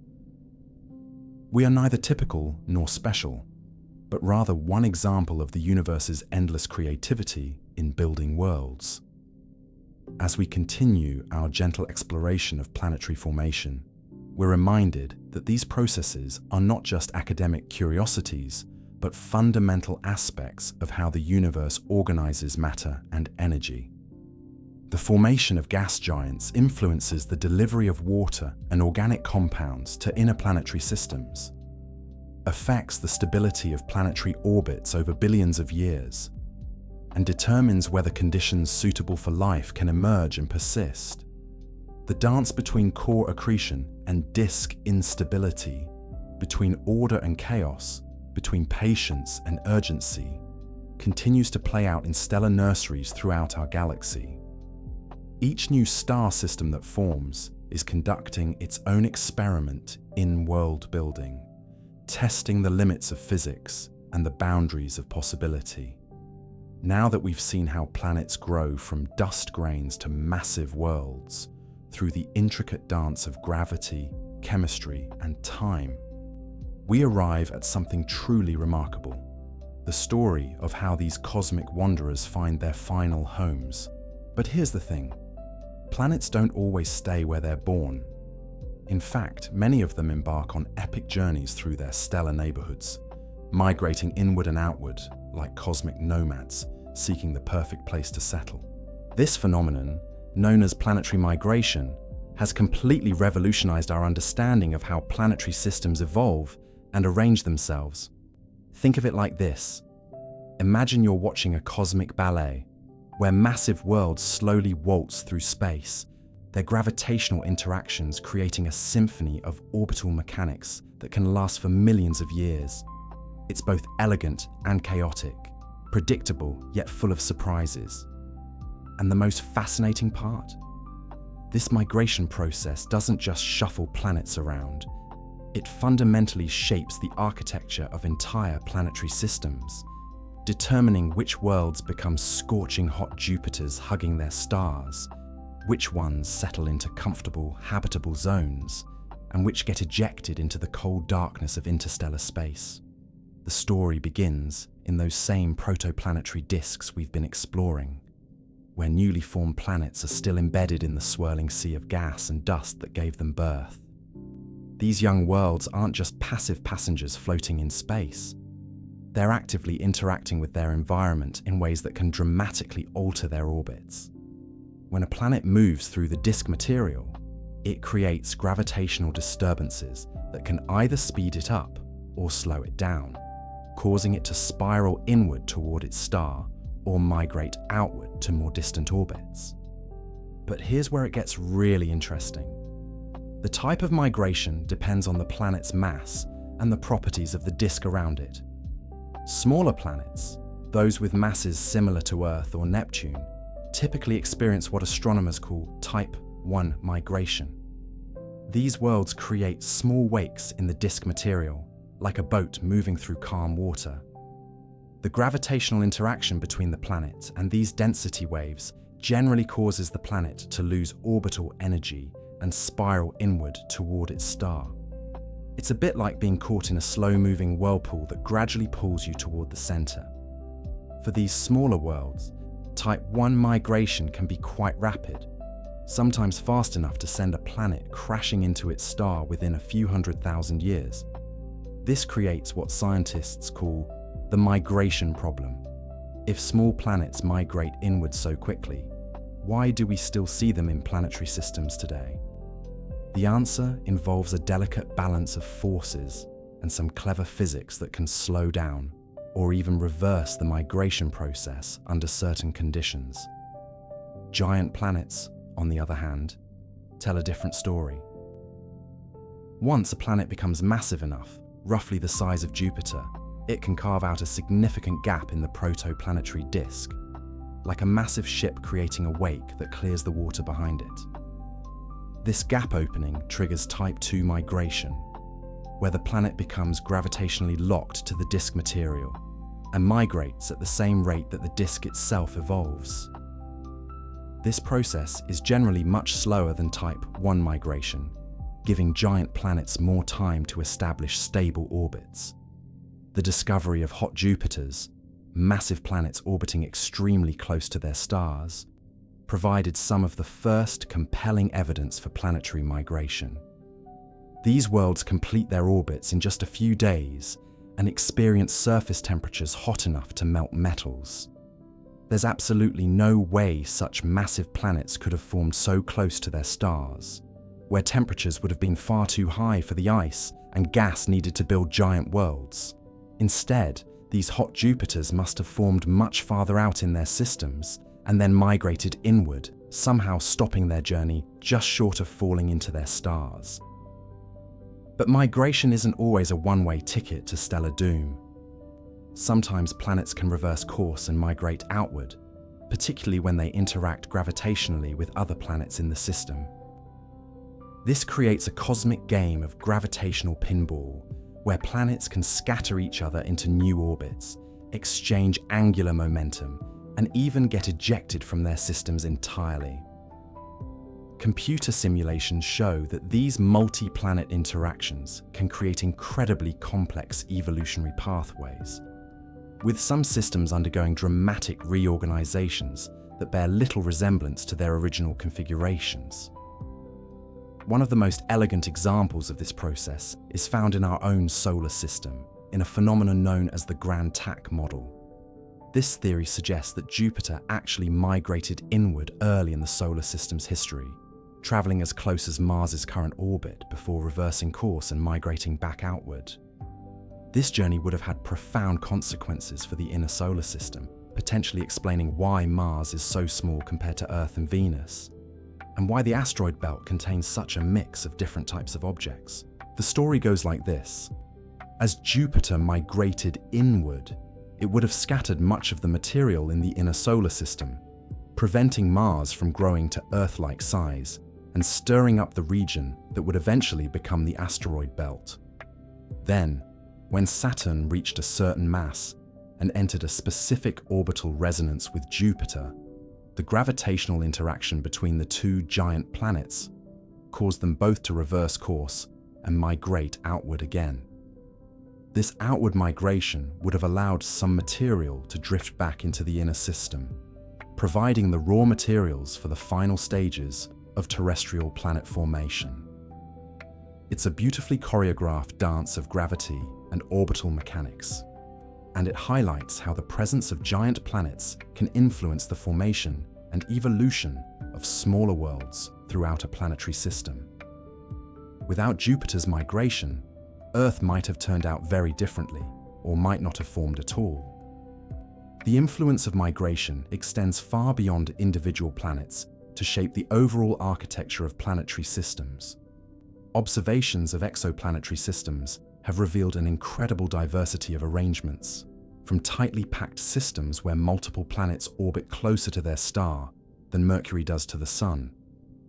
[SPEAKER 1] We are neither typical nor special, but rather one example of the universe's endless creativity in building worlds. As we continue our gentle exploration of planetary formation, we're reminded that these processes are not just academic curiosities, but fundamental aspects of how the universe organizes matter and energy. The formation of gas giants influences the delivery of water and organic compounds to inner planetary systems, affects the stability of planetary orbits over billions of years, and determines whether conditions suitable for life can emerge and persist. The dance between core accretion and disk instability, between order and chaos, between patience and urgency, continues to play out in stellar nurseries throughout our galaxy. Each new star system that forms is conducting its own experiment in world building, testing the limits of physics and the boundaries of possibility. Now that we've seen how planets grow from dust grains to massive worlds through the intricate dance of gravity, chemistry, and time, we arrive at something truly remarkable: the story of how these cosmic wanderers find their final homes. But here's the thing: planets don't always stay where they're born. In fact, many of them embark on epic journeys through their stellar neighborhoods, migrating inward and outward like cosmic nomads, seeking the perfect place to settle. This phenomenon, known as planetary migration, has completely revolutionized our understanding of how planetary systems evolve and arrange themselves. Think of it like this. Imagine you're watching a cosmic ballet, where massive worlds slowly waltz through space, their gravitational interactions creating a symphony of orbital mechanics that can last for millions of years. It's both elegant and chaotic, predictable yet full of surprises. And the most fascinating part? This migration process doesn't just shuffle planets around. It fundamentally shapes the architecture of entire planetary systems, determining which worlds become scorching hot Jupiters hugging their stars, which ones settle into comfortable, habitable zones, and which get ejected into the cold darkness of interstellar space. The story begins in those same protoplanetary disks we've been exploring, where newly formed planets are still embedded in the swirling sea of gas and dust that gave them birth. These young worlds aren't just passive passengers floating in space. They're actively interacting with their environment in ways that can dramatically alter their orbits. When a planet moves through the disk material, it creates gravitational disturbances that can either speed it up or slow it down, causing it to spiral inward toward its star or migrate outward to more distant orbits. But here's where it gets really interesting. The type of migration depends on the planet's mass and the properties of the disk around it. Smaller planets, those with masses similar to Earth or Neptune, typically experience what astronomers call Type 1 migration. These worlds create small wakes in the disk material, like a boat moving through calm water. The gravitational interaction between the planet and these density waves generally causes the planet to lose orbital energy and spiral inward toward its star. It's a bit like being caught in a slow-moving whirlpool that gradually pulls you toward the center. For these smaller worlds, Type 1 migration can be quite rapid, sometimes fast enough to send a planet crashing into its star within a few 100,000 years. This creates what scientists call the migration problem. If small planets migrate inward so quickly, why do we still see them in planetary systems today? The answer involves a delicate balance of forces and some clever physics that can slow down or even reverse the migration process under certain conditions. Giant planets, on the other hand, tell a different story. Once a planet becomes massive enough, roughly the size of Jupiter, it can carve out a significant gap in the protoplanetary disk, like a massive ship creating a wake that clears the water behind it. This gap opening triggers Type 2 migration, where the planet becomes gravitationally locked to the disk material and migrates at the same rate that the disk itself evolves. This process is generally much slower than Type 1 migration, giving giant planets more time to establish stable orbits. The discovery of hot Jupiters, massive planets orbiting extremely close to their stars, provided some of the first compelling evidence for planetary migration. These worlds complete their orbits in just a few days and experience surface temperatures hot enough to melt metals. There's absolutely no way such massive planets could have formed so close to their stars, where temperatures would have been far too high for the ice and gas needed to build giant worlds. Instead, these hot Jupiters must have formed much farther out in their systems and then migrated inward, somehow stopping their journey just short of falling into their stars. But migration isn't always a one-way ticket to stellar doom. Sometimes planets can reverse course and migrate outward, particularly when they interact gravitationally with other planets in the system. This creates a cosmic game of gravitational pinball, where planets can scatter each other into new orbits, exchange angular momentum, and even get ejected from their systems entirely. Computer simulations show that these multi-planet interactions can create incredibly complex evolutionary pathways, with some systems undergoing dramatic reorganizations that bear little resemblance to their original configurations. One of the most elegant examples of this process is found in our own solar system, in a phenomenon known as the Grand Tack model. This theory suggests that Jupiter actually migrated inward early in the solar system's history, traveling as close as Mars's current orbit before reversing course and migrating back outward. This journey would have had profound consequences for the inner solar system, potentially explaining why Mars is so small compared to Earth and Venus, and why the asteroid belt contains such a mix of different types of objects. The story goes like this. As Jupiter migrated inward, it would have scattered much of the material in the inner solar system, preventing Mars from growing to Earth-like size and stirring up the region that would eventually become the asteroid belt. Then, when Saturn reached a certain mass and entered a specific orbital resonance with Jupiter, the gravitational interaction between the two giant planets caused them both to reverse course and migrate outward again. This outward migration would have allowed some material to drift back into the inner system, providing the raw materials for the final stages of terrestrial planet formation. It's a beautifully choreographed dance of gravity and orbital mechanics, and it highlights how the presence of giant planets can influence the formation and evolution of smaller worlds throughout a planetary system. Without Jupiter's migration, Earth might have turned out very differently, or might not have formed at all. The influence of migration extends far beyond individual planets to shape the overall architecture of planetary systems. Observations of exoplanetary systems have revealed an incredible diversity of arrangements, from tightly packed systems where multiple planets orbit closer to their star than Mercury does to the Sun,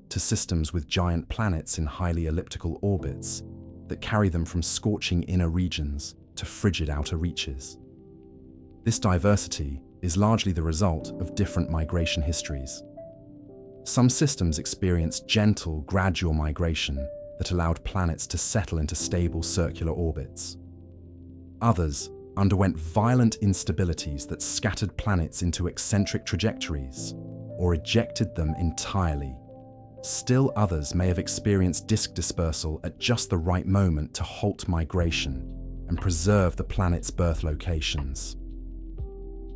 [SPEAKER 1] to systems with giant planets in highly elliptical orbits that carry them from scorching inner regions to frigid outer reaches. This diversity is largely the result of different migration histories. Some systems experienced gentle, gradual migration that allowed planets to settle into stable circular orbits. Others underwent violent instabilities that scattered planets into eccentric trajectories or ejected them entirely. Still others may have experienced disk dispersal at just the right moment to halt migration and preserve the planet's birth locations.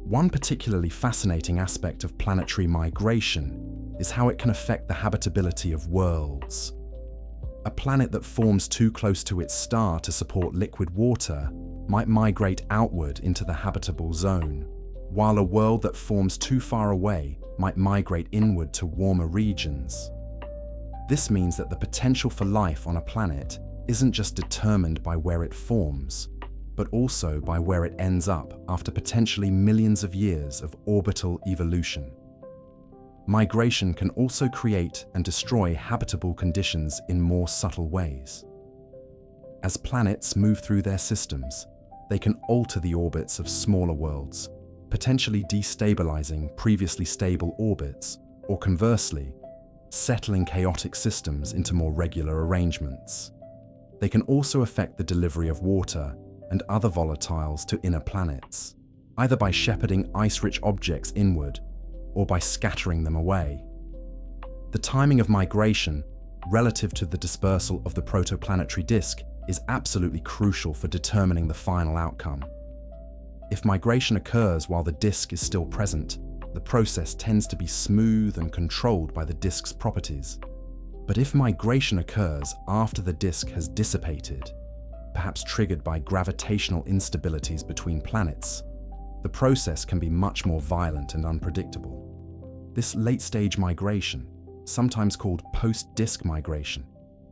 [SPEAKER 1] One particularly fascinating aspect of planetary migration is how it can affect the habitability of worlds. A planet that forms too close to its star to support liquid water might migrate outward into the habitable zone, while a world that forms too far away might migrate inward to warmer regions. This means that the potential for life on a planet isn't just determined by where it forms, but also by where it ends up after potentially millions of years of orbital evolution. Migration can also create and destroy habitable conditions in more subtle ways. As planets move through their systems, they can alter the orbits of smaller worlds, potentially destabilizing previously stable orbits, or conversely, settling chaotic systems into more regular arrangements. They can also affect the delivery of water and other volatiles to inner planets, either by shepherding ice-rich objects inward or by scattering them away. The timing of migration relative to the dispersal of the protoplanetary disk is absolutely crucial for determining the final outcome. If migration occurs while the disk is still present, the process tends to be smooth and controlled by the disk's properties. But if migration occurs after the disk has dissipated, perhaps triggered by gravitational instabilities between planets, the process can be much more violent and unpredictable. This late-stage migration, sometimes called post-disk migration,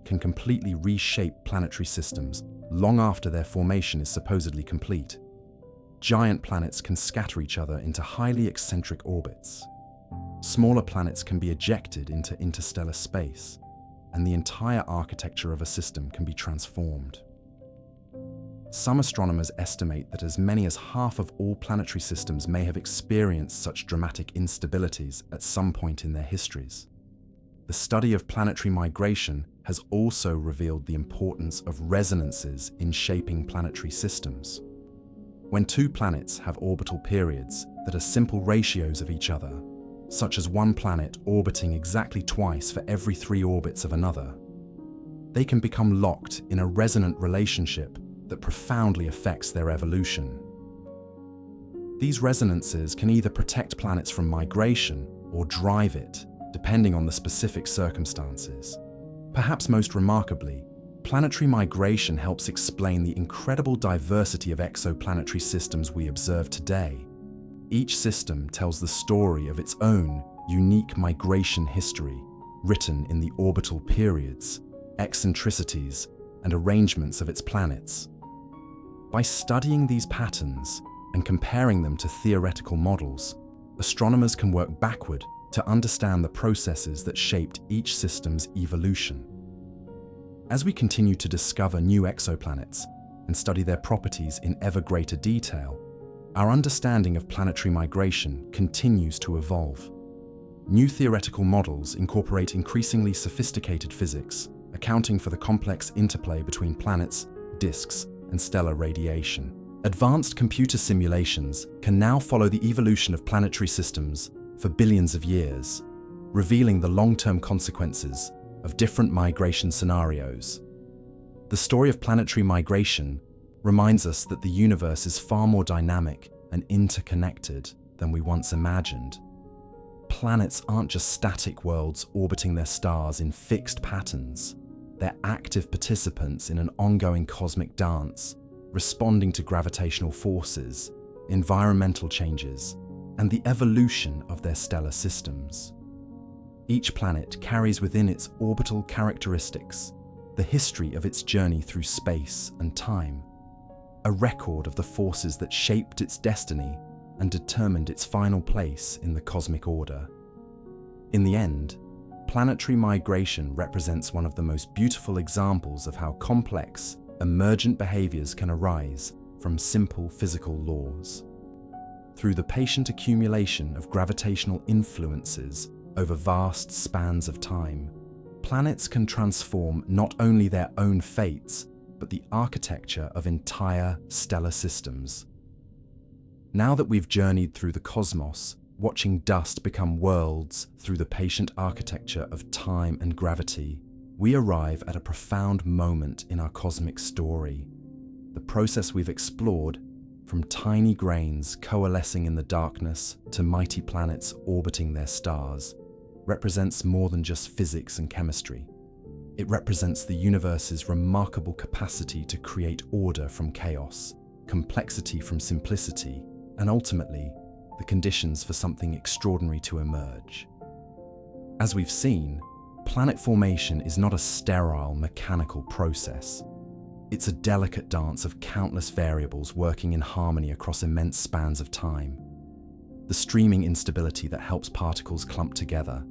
[SPEAKER 1] can completely reshape planetary systems long after their formation is supposedly complete. Giant planets can scatter each other into highly eccentric orbits. Smaller planets can be ejected into interstellar space, and the entire architecture of a system can be transformed. Some astronomers estimate that as many as half of all planetary systems may have experienced such dramatic instabilities at some point in their histories. The study of planetary migration has also revealed the importance of resonances in shaping planetary systems. When two planets have orbital periods that are simple ratios of each other, such as one planet orbiting exactly twice for every 3 orbits of another, they can become locked in a resonant relationship that profoundly affects their evolution. These resonances can either protect planets from migration or drive it, depending on the specific circumstances. Perhaps most remarkably, planetary migration helps explain the incredible diversity of exoplanetary systems we observe today. Each system tells the story of its own unique migration history, written in the orbital periods, eccentricities, and arrangements of its planets. By studying these patterns and comparing them to theoretical models, astronomers can work backward to understand the processes that shaped each system's evolution. As we continue to discover new exoplanets and study their properties in ever greater detail, our understanding of planetary migration continues to evolve. New theoretical models incorporate increasingly sophisticated physics, accounting for the complex interplay between planets, disks, and stellar radiation. Advanced computer simulations can now follow the evolution of planetary systems for billions of years, revealing the long-term consequences of different migration scenarios. The story of planetary migration reminds us that the universe is far more dynamic and interconnected than we once imagined. Planets aren't just static worlds orbiting their stars in fixed patterns. They're active participants in an ongoing cosmic dance, responding to gravitational forces, environmental changes, and the evolution of their stellar systems. Each planet carries within its orbital characteristics the history of its journey through space and time, a record of the forces that shaped its destiny and determined its final place in the cosmic order. In the end, planetary migration represents one of the most beautiful examples of how complex, emergent behaviors can arise from simple physical laws. Through the patient accumulation of gravitational influences over vast spans of time, planets can transform not only their own fates, but the architecture of entire stellar systems. Now that we've journeyed through the cosmos, watching dust become worlds through the patient architecture of time and gravity, we arrive at a profound moment in our cosmic story. The process we've explored, from tiny grains coalescing in the darkness to mighty planets orbiting their stars, represents more than just physics and chemistry. It represents the universe's remarkable capacity to create order from chaos, complexity from simplicity, and ultimately, the conditions for something extraordinary to emerge. As we've seen, planet formation is not a sterile, mechanical process. It's a delicate dance of countless variables working in harmony across immense spans of time. The streaming instability that helps particles clump together,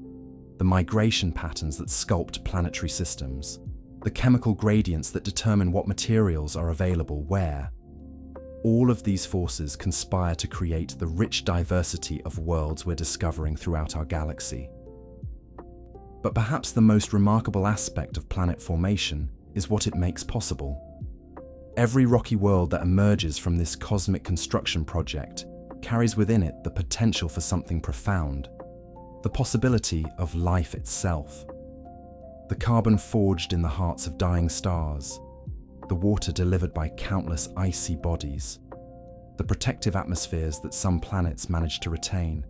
[SPEAKER 1] the migration patterns that sculpt planetary systems, the chemical gradients that determine what materials are available where. All of these forces conspire to create the rich diversity of worlds we're discovering throughout our galaxy. But perhaps the most remarkable aspect of planet formation is what it makes possible. Every rocky world that emerges from this cosmic construction project carries within it the potential for something profound, the possibility of life itself. The carbon forged in the hearts of dying stars, the water delivered by countless icy bodies, the protective atmospheres that some planets manage to retain.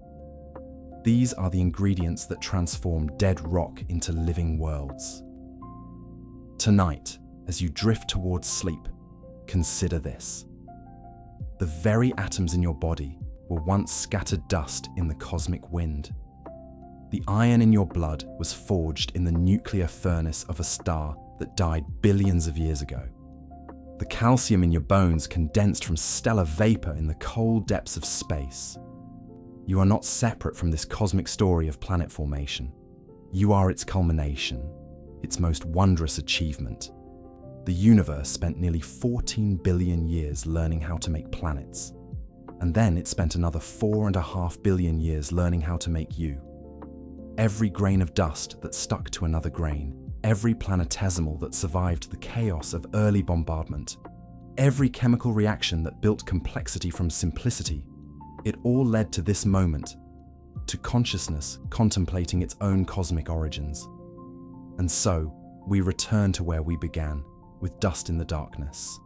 [SPEAKER 1] These are the ingredients that transform dead rock into living worlds. Tonight, as you drift towards sleep, consider this. The very atoms in your body were once scattered dust in the cosmic wind. The iron in your blood was forged in the nuclear furnace of a star that died billions of years ago. The calcium in your bones condensed from stellar vapor in the cold depths of space. You are not separate from this cosmic story of planet formation. You are its culmination, its most wondrous achievement. The universe spent nearly 14 billion years learning how to make planets. And then it spent another 4.5 billion years learning how to make you. Every grain of dust that stuck to another grain, every planetesimal that survived the chaos of early bombardment, every chemical reaction that built complexity from simplicity, it all led to this moment, to consciousness contemplating its own cosmic origins. And so, we return to where we began, with dust in the darkness.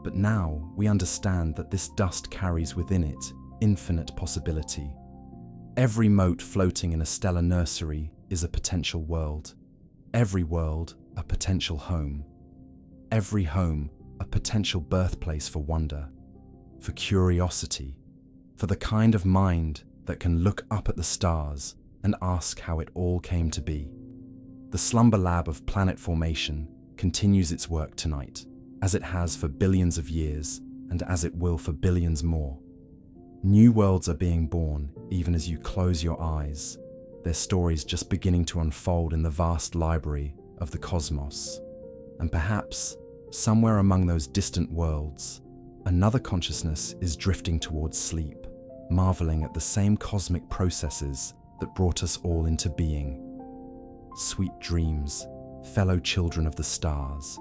[SPEAKER 1] But now we understand that this dust carries within it infinite possibility. Every mote floating in a stellar nursery is a potential world. Every world, a potential home. every home a potential birthplace for wonder, for curiosity, for the kind of mind that can look up at the stars and ask how it all came to be. The Slumber Lab of planet formation continues its work tonight, as it has for billions of years and as it will for billions more. New worlds are being born even as you close your eyes, their stories just beginning to unfold in the vast library of the cosmos. And perhaps, somewhere among those distant worlds, another consciousness is drifting towards sleep, marveling at the same cosmic processes that brought us all into being. Sweet dreams, fellow children of the stars.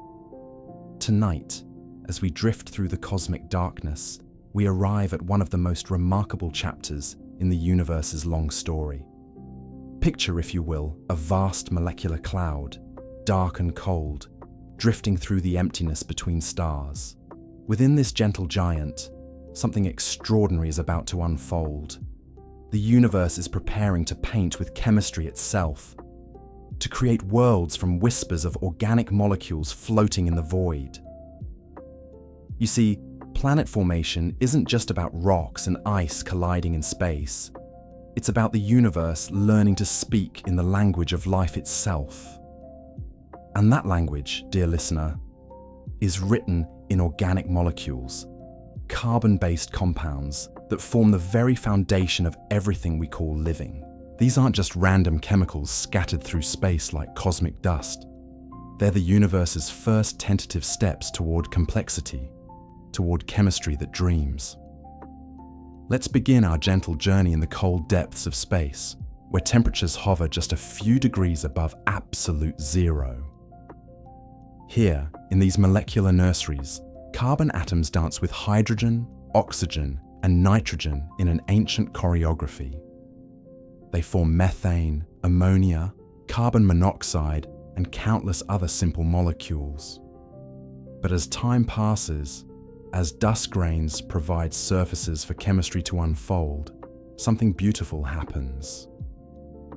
[SPEAKER 1] Tonight, as we drift through the cosmic darkness, we arrive at one of the most remarkable chapters in the universe's long story. Picture, if you will, a vast molecular cloud, dark and cold, drifting through the emptiness between stars. Within this gentle giant, something extraordinary is about to unfold. The universe is preparing to paint with chemistry itself, to create worlds from whispers of organic molecules floating in the void. You see, planet formation isn't just about rocks and ice colliding in space. It's about the universe learning to speak in the language of life itself. And that language, dear listener, is written in organic molecules, carbon-based compounds that form the very foundation of everything we call living. These aren't just random chemicals scattered through space like cosmic dust. They're the universe's first tentative steps toward complexity, toward chemistry that dreams. Let's begin our gentle journey in the cold depths of space, where temperatures hover just a few degrees above absolute zero. Here, in these molecular nurseries, carbon atoms dance with hydrogen, oxygen, and nitrogen in an ancient choreography. They form methane, ammonia, carbon monoxide, and countless other simple molecules. But as time passes, as dust grains provide surfaces for chemistry to unfold, something beautiful happens.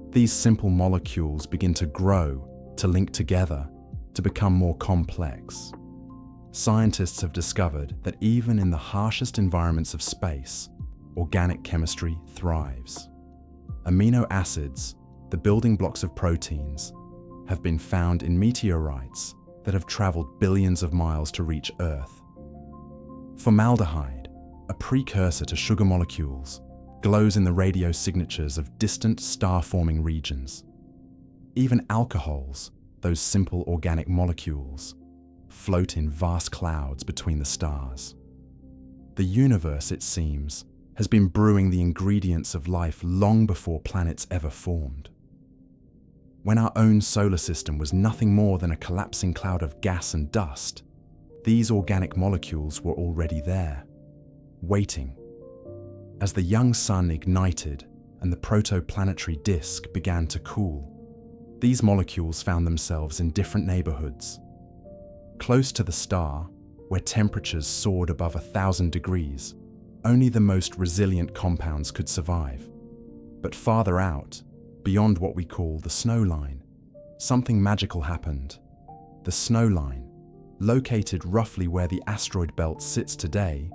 [SPEAKER 1] These simple molecules begin to grow, to link together, to become more complex. Scientists have discovered that even in the harshest environments of space, organic chemistry thrives. Amino acids, the building blocks of proteins, have been found in meteorites that have traveled billions of miles to reach Earth. Formaldehyde, a precursor to sugar molecules, glows in the radio signatures of distant star-forming regions. Even alcohols, those simple organic molecules, float in vast clouds between the stars. The universe, it seems, has been brewing the ingredients of life long before planets ever formed. When our own solar system was nothing more than a collapsing cloud of gas and dust, these organic molecules were already there, waiting. As the young sun ignited and the protoplanetary disk began to cool, these molecules found themselves in different neighborhoods. Close to the star, where temperatures soared above 1,000 degrees, only the most resilient compounds could survive. But farther out, beyond what we call the snow line, something magical happened. The snow line, located roughly where the asteroid belt sits today,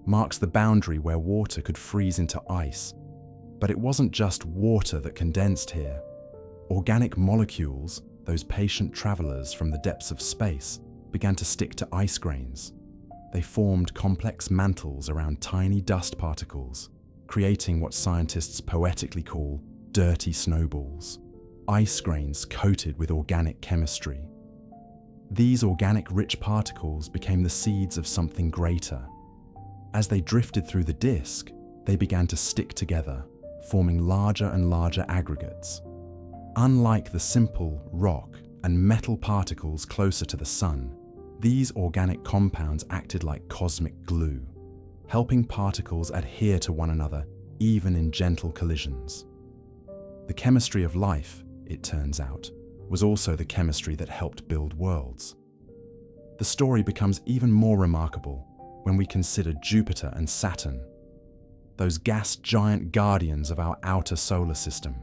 [SPEAKER 1] marks the boundary where water could freeze into ice. But it wasn't just water that condensed here. Organic molecules, those patient travelers from the depths of space, began to stick to ice grains. They formed complex mantles around tiny dust particles, creating what scientists poetically call dirty snowballs, ice grains coated with organic chemistry. These organic-rich particles became the seeds of something greater. As they drifted through the disk, they began to stick together, forming larger and larger aggregates. Unlike the simple rock and metal particles closer to the sun, these organic compounds acted like cosmic glue, helping particles adhere to one another even in gentle collisions. The chemistry of life, it turns out, was also the chemistry that helped build worlds. The story becomes even more remarkable when we consider Jupiter and Saturn, those gas giant guardians of our outer solar system.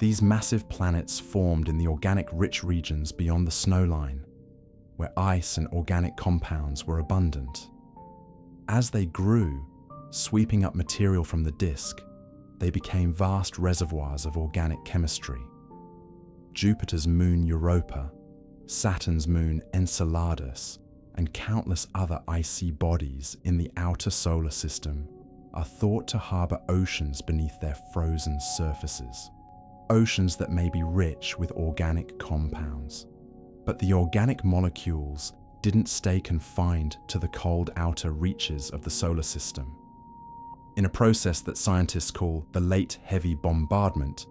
[SPEAKER 1] These massive planets formed in the organic-rich regions beyond the snow line. where ice and organic compounds were abundant. As they grew, sweeping up material from the disk, they became vast reservoirs of organic chemistry. Jupiter's moon Europa, Saturn's moon Enceladus, and countless other icy bodies in the outer solar system are thought to harbor oceans beneath their frozen surfaces. Oceans that may be rich with organic compounds. But the organic molecules didn't stay confined to the cold outer reaches of the solar system. In a process that scientists call the late heavy bombardment,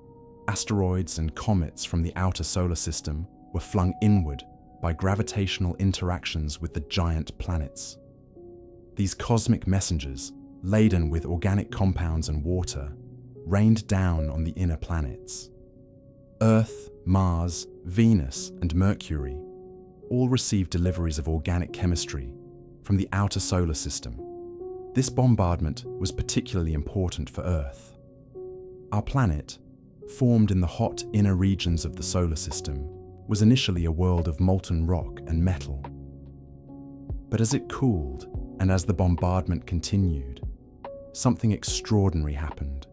[SPEAKER 1] asteroids and comets from the outer solar system were flung inward by gravitational interactions with the giant planets. These cosmic messengers, laden with organic compounds and water, rained down on the inner planets. Earth, Mars, Venus, and Mercury all received deliveries of organic chemistry from the outer solar system. This bombardment was particularly important for Earth. Our planet, formed in the hot inner regions of the solar system, was initially a world of molten rock and metal. But as it cooled and as the bombardment continued, something extraordinary happened.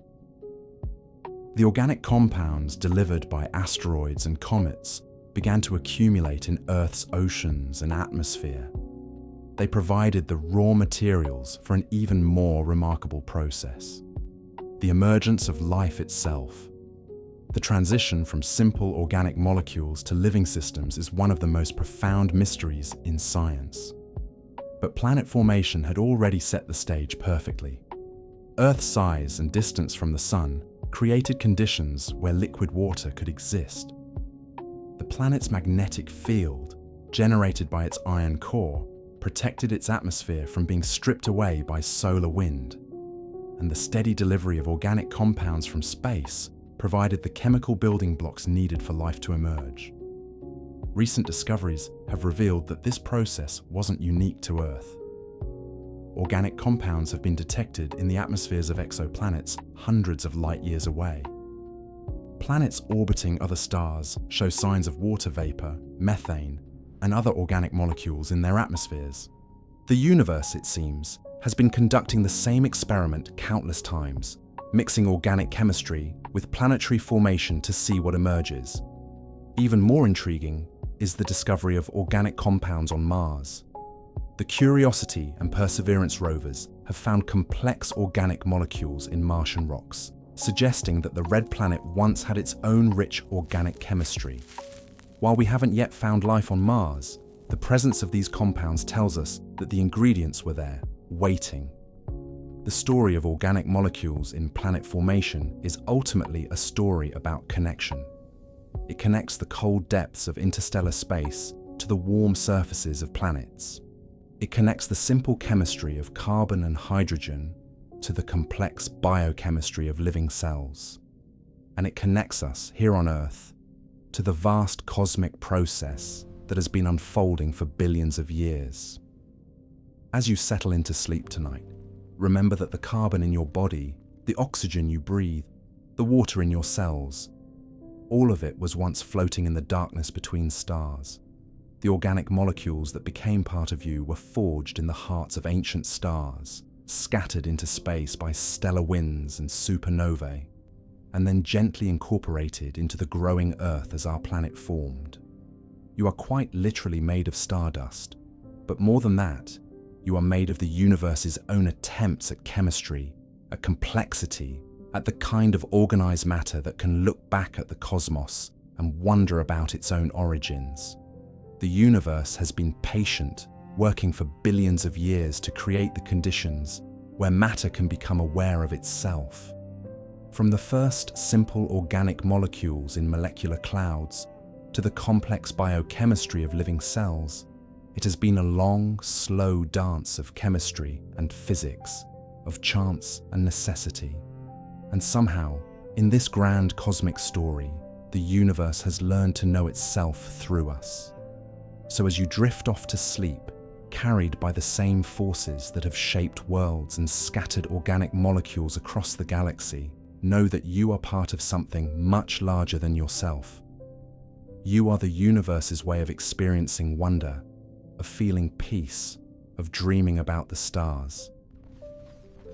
[SPEAKER 1] The organic compounds delivered by asteroids and comets began to accumulate in Earth's oceans and atmosphere. They provided the raw materials for an even more remarkable process: the emergence of life itself. The transition from simple organic molecules to living systems is one of the most profound mysteries in science. But planet formation had already set the stage perfectly. Earth's size and distance from the Sun created conditions where liquid water could exist. The planet's magnetic field, generated by its iron core, protected its atmosphere from being stripped away by solar wind, and the steady delivery of organic compounds from space provided the chemical building blocks needed for life to emerge. Recent discoveries have revealed that this process wasn't unique to Earth. Organic compounds have been detected in the atmospheres of exoplanets hundreds of light years away. Planets orbiting other stars show signs of water vapor, methane, and other organic molecules in their atmospheres. The universe, it seems, has been conducting the same experiment countless times, mixing organic chemistry with planetary formation to see what emerges. Even more intriguing is the discovery of organic compounds on Mars. The Curiosity and Perseverance rovers have found complex organic molecules in Martian rocks, suggesting that the red planet once had its own rich organic chemistry. While we haven't yet found life on Mars, the presence of these compounds tells us that the ingredients were there, waiting. The story of organic molecules in planet formation is ultimately a story about connection. It connects the cold depths of interstellar space to the warm surfaces of planets. It connects the simple chemistry of carbon and hydrogen to the complex biochemistry of living cells. And it connects us, here on Earth, to the vast cosmic process that has been unfolding for billions of years. As you settle into sleep tonight, remember that the carbon in your body, the oxygen you breathe, the water in your cells, all of it was once floating in the darkness between stars. The organic molecules that became part of you were forged in the hearts of ancient stars, scattered into space by stellar winds and supernovae, and then gently incorporated into the growing Earth as our planet formed. You are quite literally made of stardust, but more than that, you are made of the universe's own attempts at chemistry, at complexity, at the kind of organized matter that can look back at the cosmos and wonder about its own origins. The universe has been patient, working for billions of years to create the conditions where matter can become aware of itself. From the first simple organic molecules in molecular clouds to the complex biochemistry of living cells, it has been a long, slow dance of chemistry and physics, of chance and necessity. And somehow, in this grand cosmic story, the universe has learned to know itself through us. So as you drift off to sleep, carried by the same forces that have shaped worlds and scattered organic molecules across the galaxy, know that you are part of something much larger than yourself. You are the universe's way of experiencing wonder of feeling peace, of dreaming about the stars.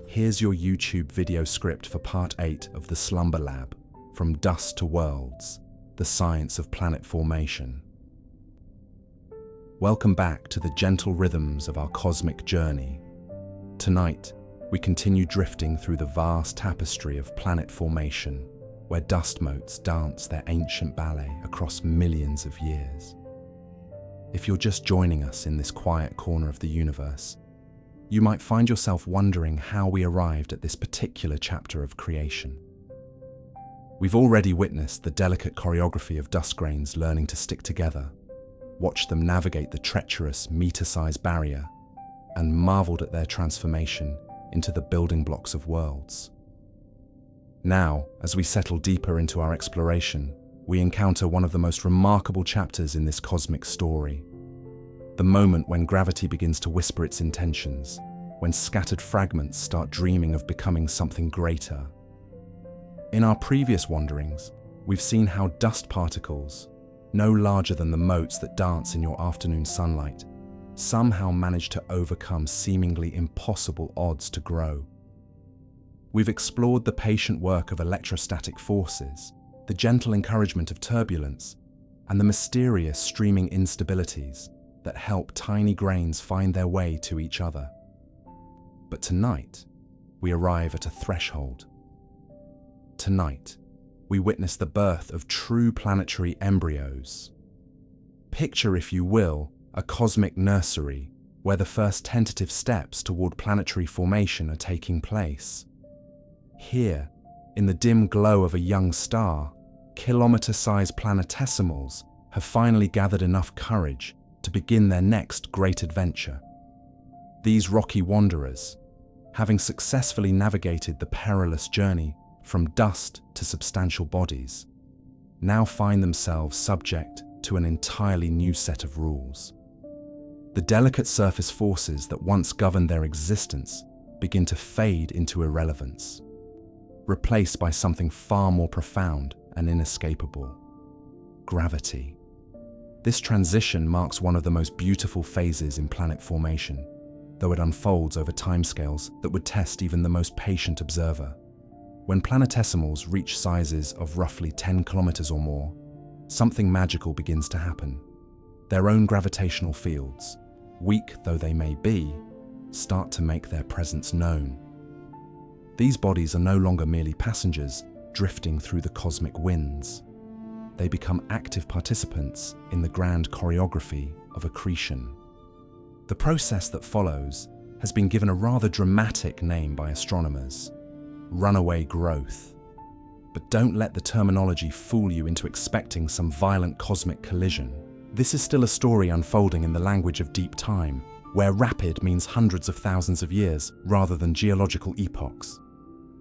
[SPEAKER 1] Here's your YouTube video script for Part 8 of the Slumber Lab, From Dust to Worlds, the Science of Planet Formation. Welcome back to the gentle rhythms of our cosmic journey. Tonight, we continue drifting through the vast tapestry of planet formation, where dust motes dance their ancient ballet across millions of years. If you're just joining us in this quiet corner of the universe, you might find yourself wondering how we arrived at this particular chapter of creation. We've already witnessed the delicate choreography of dust grains learning to stick together, watched them navigate the treacherous meter-sized barrier, and marveled at their transformation into the building blocks of worlds. Now, as we settle deeper into our exploration, we encounter one of the most remarkable chapters in this cosmic story. The moment when gravity begins to whisper its intentions, when scattered fragments start dreaming of becoming something greater. In our previous wanderings, we've seen how dust particles, no larger than the motes that dance in your afternoon sunlight, somehow manage to overcome seemingly impossible odds to grow. We've explored the patient work of electrostatic forces, the gentle encouragement of turbulence, and the mysterious streaming instabilities that help tiny grains find their way to each other. But tonight, we arrive at a threshold. Tonight, we witness the birth of true planetary embryos. Picture, if you will, a cosmic nursery where the first tentative steps toward planetary formation are taking place. Here, in the dim glow of a young star, kilometer-sized planetesimals have finally gathered enough courage to begin their next great adventure. These rocky wanderers, having successfully navigated the perilous journey from dust to substantial bodies, now find themselves subject to an entirely new set of rules. The delicate surface forces that once governed their existence begin to fade into irrelevance, replaced by something far more profound and inescapable: gravity. This transition marks one of the most beautiful phases in planet formation, though it unfolds over timescales that would test even the most patient observer. When planetesimals reach sizes of roughly 10 kilometers or more, something magical begins to happen. Their own gravitational fields, weak though they may be, start to make their presence known. These bodies are no longer merely passengers drifting through the cosmic winds. They become active participants in the grand choreography of accretion. The process that follows has been given a rather dramatic name by astronomers: runaway growth. But don't let the terminology fool you into expecting some violent cosmic collision. This is still a story unfolding in the language of deep time, where rapid means hundreds of thousands of years rather than geological epochs.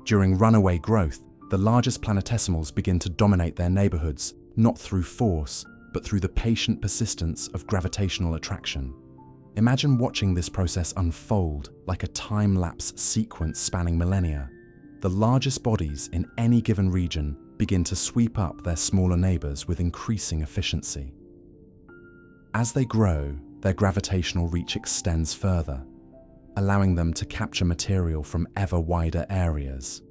[SPEAKER 1] During runaway growth, the largest planetesimals begin to dominate their neighborhoods, not through force, but through the patient persistence of gravitational attraction. Imagine watching this process unfold like a time-lapse sequence spanning millennia. The largest bodies in any given region begin to sweep up their smaller neighbors with increasing efficiency. As they grow, their gravitational reach extends further, allowing them to capture material from ever wider areas.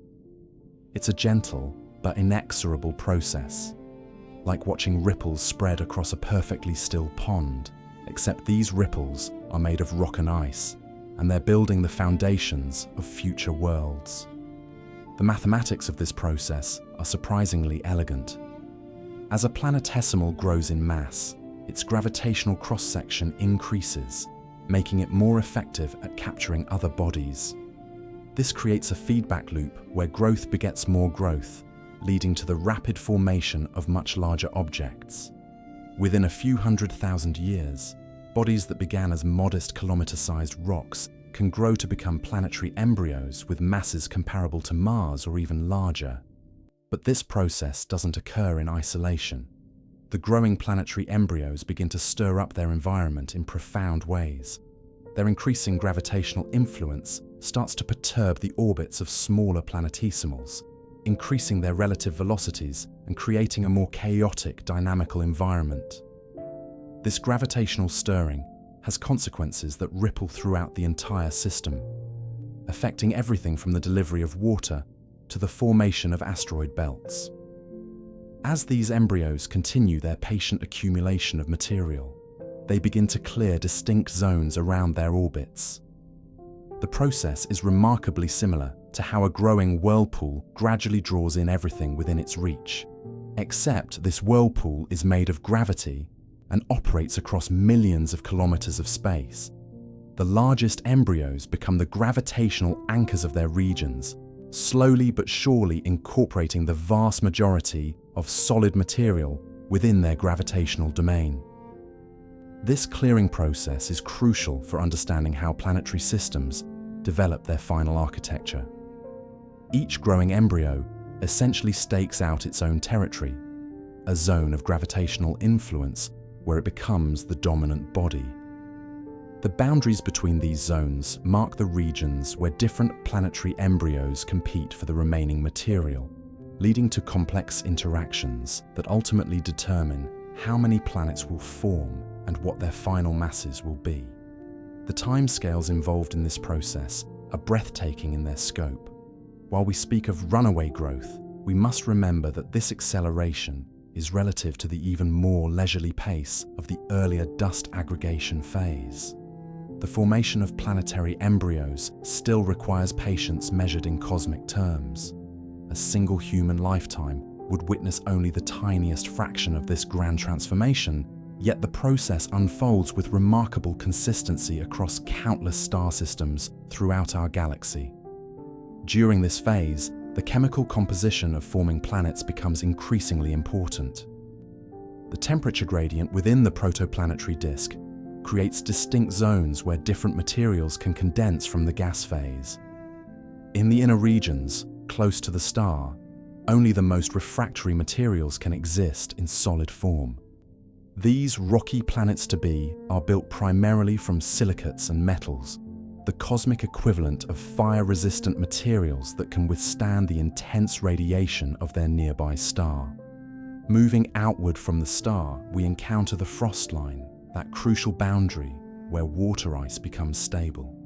[SPEAKER 1] It's a gentle but inexorable process, like watching ripples spread across a perfectly still pond, except these ripples are made of rock and ice, and they're building the foundations of future worlds. The mathematics of this process are surprisingly elegant. As a planetesimal grows in mass, its gravitational cross-section increases, making it more effective at capturing other bodies. This creates a feedback loop where growth begets more growth, leading to the rapid formation of much larger objects. Within a few 100,000 years, bodies that began as modest kilometer-sized rocks can grow to become planetary embryos with masses comparable to Mars or even larger. But this process doesn't occur in isolation. The growing planetary embryos begin to stir up their environment in profound ways. Their increasing gravitational influence starts to perturb the orbits of smaller planetesimals, increasing their relative velocities and creating a more chaotic dynamical environment. This gravitational stirring has consequences that ripple throughout the entire system, affecting everything from the delivery of water to the formation of asteroid belts. As these embryos continue their patient accumulation of material, they begin to clear distinct zones around their orbits. The process is remarkably similar to how a growing whirlpool gradually draws in everything within its reach, except this whirlpool is made of gravity and operates across millions of kilometers of space. The largest embryos become the gravitational anchors of their regions, slowly but surely incorporating the vast majority of solid material within their gravitational domain. This clearing process is crucial for understanding how planetary systems develop their final architecture. Each growing embryo essentially stakes out its own territory, a zone of gravitational influence where it becomes the dominant body. The boundaries between these zones mark the regions where different planetary embryos compete for the remaining material, leading to complex interactions that ultimately determine how many planets will form and what their final masses will be. The timescales involved in this process are breathtaking in their scope. While we speak of runaway growth, we must remember that this acceleration is relative to the even more leisurely pace of the earlier dust aggregation phase. The formation of planetary embryos still requires patience measured in cosmic terms. A single human lifetime would witness only the tiniest fraction of this grand transformation, yet the process unfolds with remarkable consistency across countless star systems throughout our galaxy. During this phase, the chemical composition of forming planets becomes increasingly important. The temperature gradient within the protoplanetary disk creates distinct zones where different materials can condense from the gas phase. In the inner regions, close to the star, only the most refractory materials can exist in solid form. These rocky planets-to-be are built primarily from silicates and metals, the cosmic equivalent of fire-resistant materials that can withstand the intense radiation of their nearby star. Moving outward from the star, we encounter the frost line, that crucial boundary where water ice becomes stable.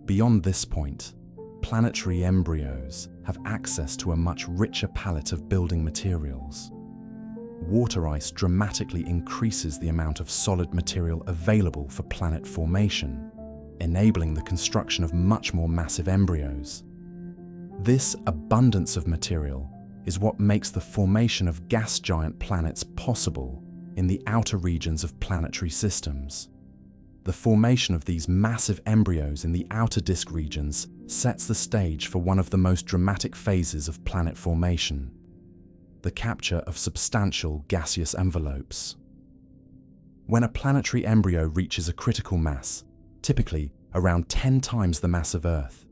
[SPEAKER 1] Beyond this point, planetary embryos have access to a much richer palette of building materials. Water ice dramatically increases the amount of solid material available for planet formation, enabling the construction of much more massive embryos. This abundance of material is what makes the formation of gas giant planets possible in the outer regions of planetary systems. The formation of these massive embryos in the outer disk regions sets the stage for one of the most dramatic phases of planet formation: the capture of substantial gaseous envelopes. When a planetary embryo reaches a critical mass, typically around 10 times the mass of Earth,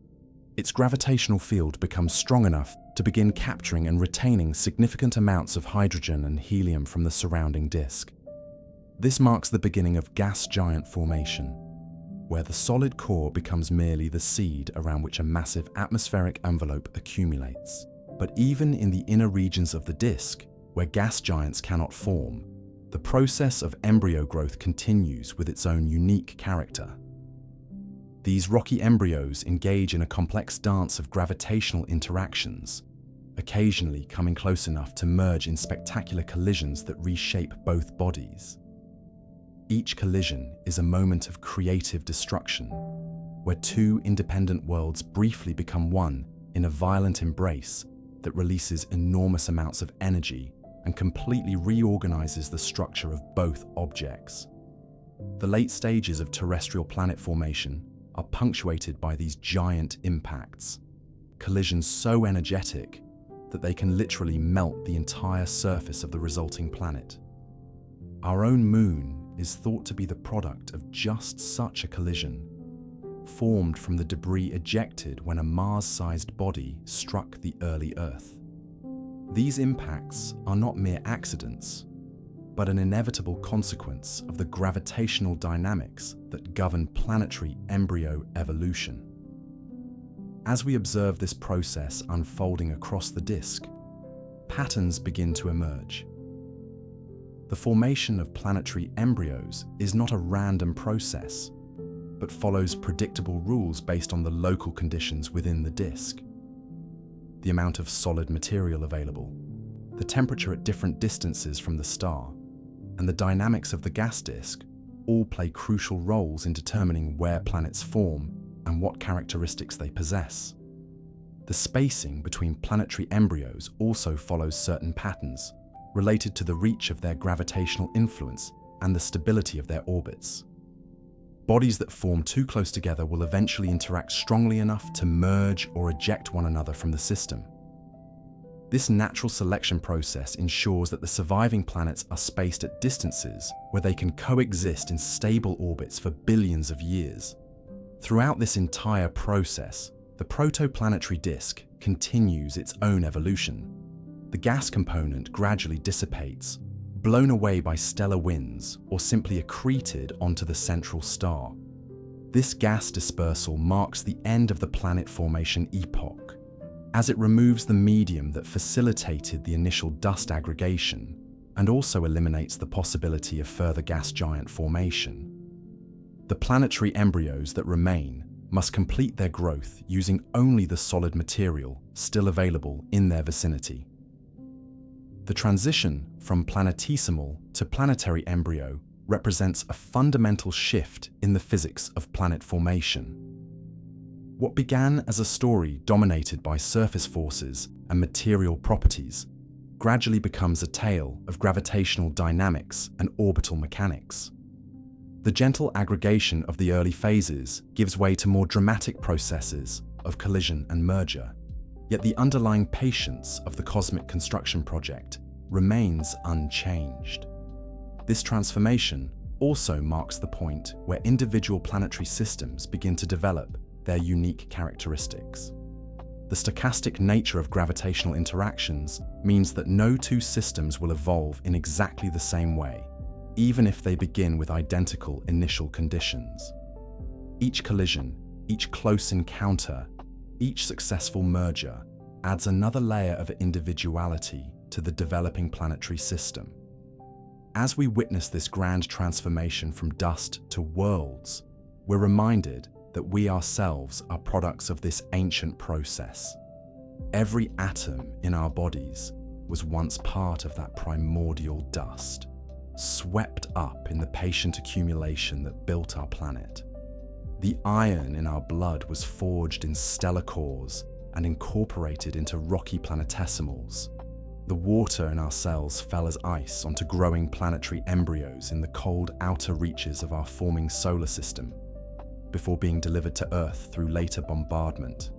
[SPEAKER 1] its gravitational field becomes strong enough to begin capturing and retaining significant amounts of hydrogen and helium from the surrounding disk. This marks the beginning of gas giant formation, where the solid core becomes merely the seed around which a massive atmospheric envelope accumulates. But even in the inner regions of the disk, where gas giants cannot form, the process of embryo growth continues with its own unique character. These rocky embryos engage in a complex dance of gravitational interactions, occasionally coming close enough to merge in spectacular collisions that reshape both bodies. Each collision is a moment of creative destruction, where two independent worlds briefly become one in a violent embrace that releases enormous amounts of energy and completely reorganizes the structure of both objects. The late stages of terrestrial planet formation are punctuated by these giant impacts, collisions so energetic that they can literally melt the entire surface of the resulting planet. Our own moon is thought to be the product of just such a collision, formed from the debris ejected when a Mars-sized body struck the early Earth. These impacts are not mere accidents, but an inevitable consequence of the gravitational dynamics that govern planetary embryo evolution. As we observe this process unfolding across the disk, patterns begin to emerge. The formation of planetary embryos is not a random process, but follows predictable rules based on the local conditions within the disk. The amount of solid material available, the temperature at different distances from the star, and the dynamics of the gas disk all play crucial roles in determining where planets form and what characteristics they possess. The spacing between planetary embryos also follows certain patterns related to the reach of their gravitational influence and the stability of their orbits. Bodies that form too close together will eventually interact strongly enough to merge or eject one another from the system. This natural selection process ensures that the surviving planets are spaced at distances where they can coexist in stable orbits for billions of years. Throughout this entire process, the protoplanetary disk continues its own evolution. The gas component gradually dissipates, blown away by stellar winds or simply accreted onto the central star. This gas dispersal marks the end of the planet formation epoch, as it removes the medium that facilitated the initial dust aggregation and also eliminates the possibility of further gas giant formation. The planetary embryos that remain must complete their growth using only the solid material still available in their vicinity. The transition from planetesimal to planetary embryo represents a fundamental shift in the physics of planet formation. What began as a story dominated by surface forces and material properties gradually becomes a tale of gravitational dynamics and orbital mechanics. The gentle aggregation of the early phases gives way to more dramatic processes of collision and merger, yet the underlying patience of the cosmic construction project remains unchanged. This transformation also marks the point where individual planetary systems begin to develop their unique characteristics. The stochastic nature of gravitational interactions means that no two systems will evolve in exactly the same way, even if they begin with identical initial conditions. Each collision, each close encounter, each successful merger adds another layer of individuality to the developing planetary system. As we witness this grand transformation from dust to worlds, we're reminded that we ourselves are products of this ancient process. Every atom in our bodies was once part of that primordial dust, swept up in the patient accumulation that built our planet. The iron in our blood was forged in stellar cores and incorporated into rocky planetesimals. The water in our cells fell as ice onto growing planetary embryos in the cold outer reaches of our forming solar system, before being delivered to Earth through later bombardment.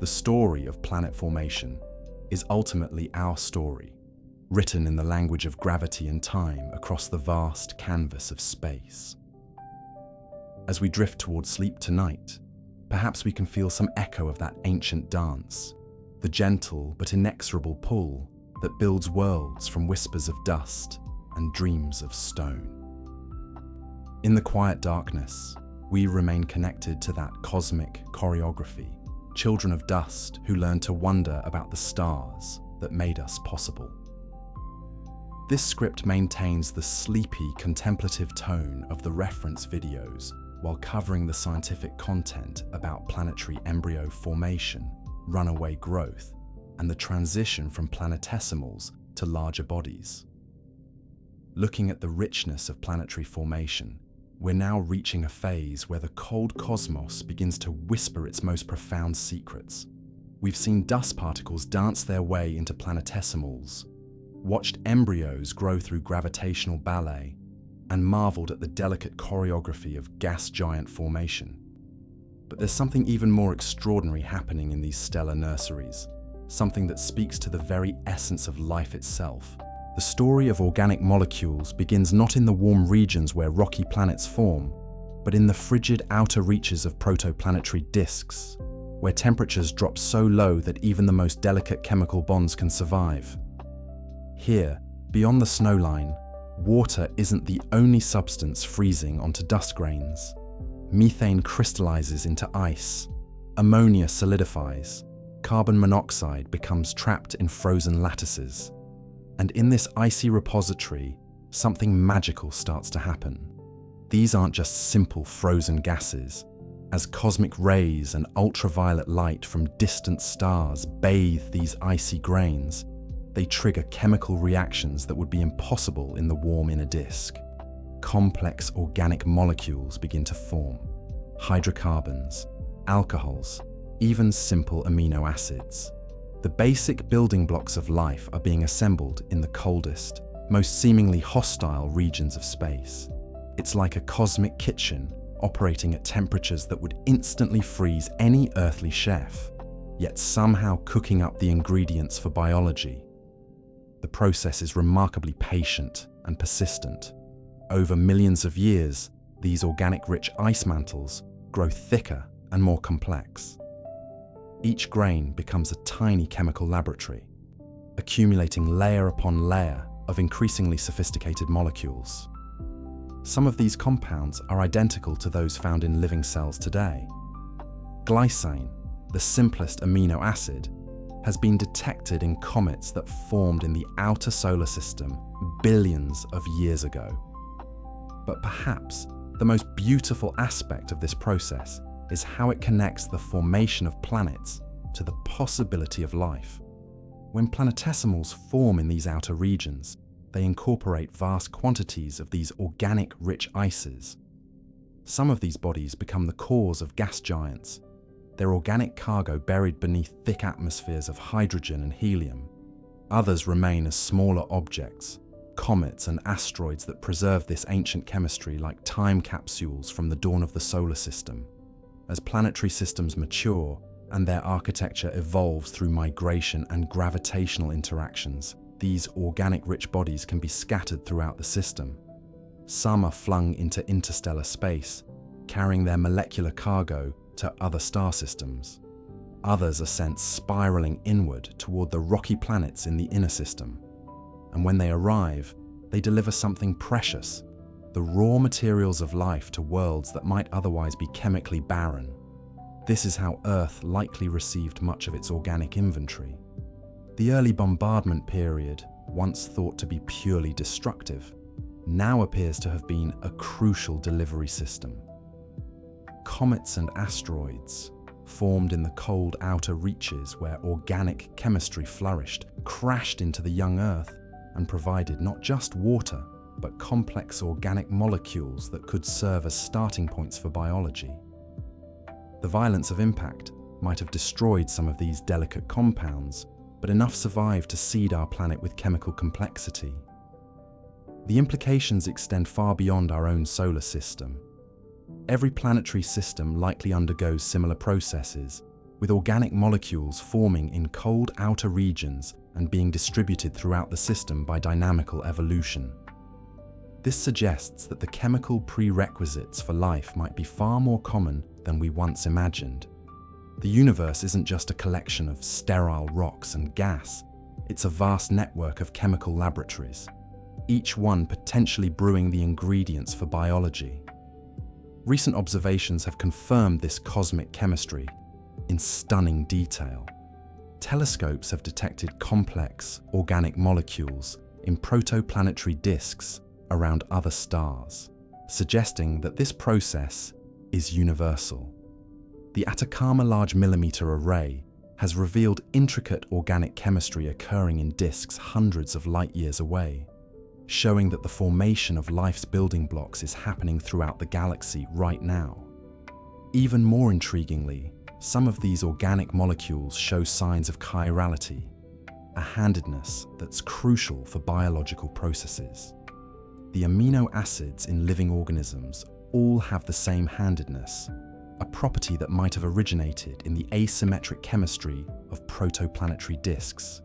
[SPEAKER 1] The story of planet formation is ultimately our story, written in the language of gravity and time across the vast canvas of space. As we drift towards sleep tonight, perhaps we can feel some echo of that ancient dance, the gentle but inexorable pull that builds worlds from whispers of dust and dreams of stone. In the quiet darkness, we remain connected to that cosmic choreography, children of dust who learn to wonder about the stars that made us possible. This script maintains the sleepy, contemplative tone of the reference videos while covering the scientific content about planetary embryo formation, runaway growth, and the transition from planetesimals to larger bodies. Looking at the richness of planetary formation, we're now reaching a phase where the cold cosmos begins to whisper its most profound secrets. We've seen dust particles dance their way into planetesimals, watched embryos grow through gravitational ballet, and marveled at the delicate choreography of gas giant formation. But there's something even more extraordinary happening in these stellar nurseries, something that speaks to the very essence of life itself. The story of organic molecules begins not in the warm regions where rocky planets form, but in the frigid outer reaches of protoplanetary disks, where temperatures drop so low that even the most delicate chemical bonds can survive. Here, beyond the snowline, water isn't the only substance freezing onto dust grains. Methane crystallizes into ice, ammonia solidifies, carbon monoxide becomes trapped in frozen lattices. And in this icy repository, something magical starts to happen. These aren't just simple frozen gases. As cosmic rays and ultraviolet light from distant stars bathe these icy grains, they trigger chemical reactions that would be impossible in the warm inner disk. Complex organic molecules begin to form: hydrocarbons, alcohols, even simple amino acids. The basic building blocks of life are being assembled in the coldest, most seemingly hostile regions of space. It's like a cosmic kitchen operating at temperatures that would instantly freeze any earthly chef, yet somehow cooking up the ingredients for biology. The process is remarkably patient and persistent. Over millions of years, these organic-rich ice mantles grow thicker and more complex. Each grain becomes a tiny chemical laboratory, accumulating layer upon layer of increasingly sophisticated molecules. Some of these compounds are identical to those found in living cells today. Glycine, the simplest amino acid, has been detected in comets that formed in the outer solar system billions of years ago. But perhaps the most beautiful aspect of this process is how it connects the formation of planets to the possibility of life. When planetesimals form in these outer regions, they incorporate vast quantities of these organic-rich ices. Some of these bodies become the cores of gas giants, their organic cargo buried beneath thick atmospheres of hydrogen and helium. Others remain as smaller objects, comets and asteroids that preserve this ancient chemistry like time capsules from the dawn of the solar system. As planetary systems mature and their architecture evolves through migration and gravitational interactions, these organic-rich bodies can be scattered throughout the system. Some are flung into interstellar space, carrying their molecular cargo to other star systems. Others are sent spiraling inward toward the rocky planets in the inner system. And when they arrive, they deliver something precious, the raw materials of life to worlds that might otherwise be chemically barren. This is how Earth likely received much of its organic inventory. The early bombardment period, once thought to be purely destructive, now appears to have been a crucial delivery system. Comets and asteroids, formed in the cold outer reaches where organic chemistry flourished, crashed into the young Earth and provided not just water, but complex organic molecules that could serve as starting points for biology. The violence of impact might have destroyed some of these delicate compounds, but enough survived to seed our planet with chemical complexity. The implications extend far beyond our own solar system. Every planetary system likely undergoes similar processes, with organic molecules forming in cold outer regions and being distributed throughout the system by dynamical evolution. This suggests that the chemical prerequisites for life might be far more common than we once imagined. The universe isn't just a collection of sterile rocks and gas, it's a vast network of chemical laboratories, each one potentially brewing the ingredients for biology. Recent observations have confirmed this cosmic chemistry in stunning detail. Telescopes have detected complex organic molecules in protoplanetary disks around other stars, suggesting that this process is universal. The Atacama Large Millimeter Array has revealed intricate organic chemistry occurring in disks hundreds of light years away, showing that the formation of life's building blocks is happening throughout the galaxy right now. Even more intriguingly, some of these organic molecules show signs of chirality, a handedness that's crucial for biological processes. The amino acids in living organisms all have the same handedness, a property that might have originated in the asymmetric chemistry of protoplanetary disks.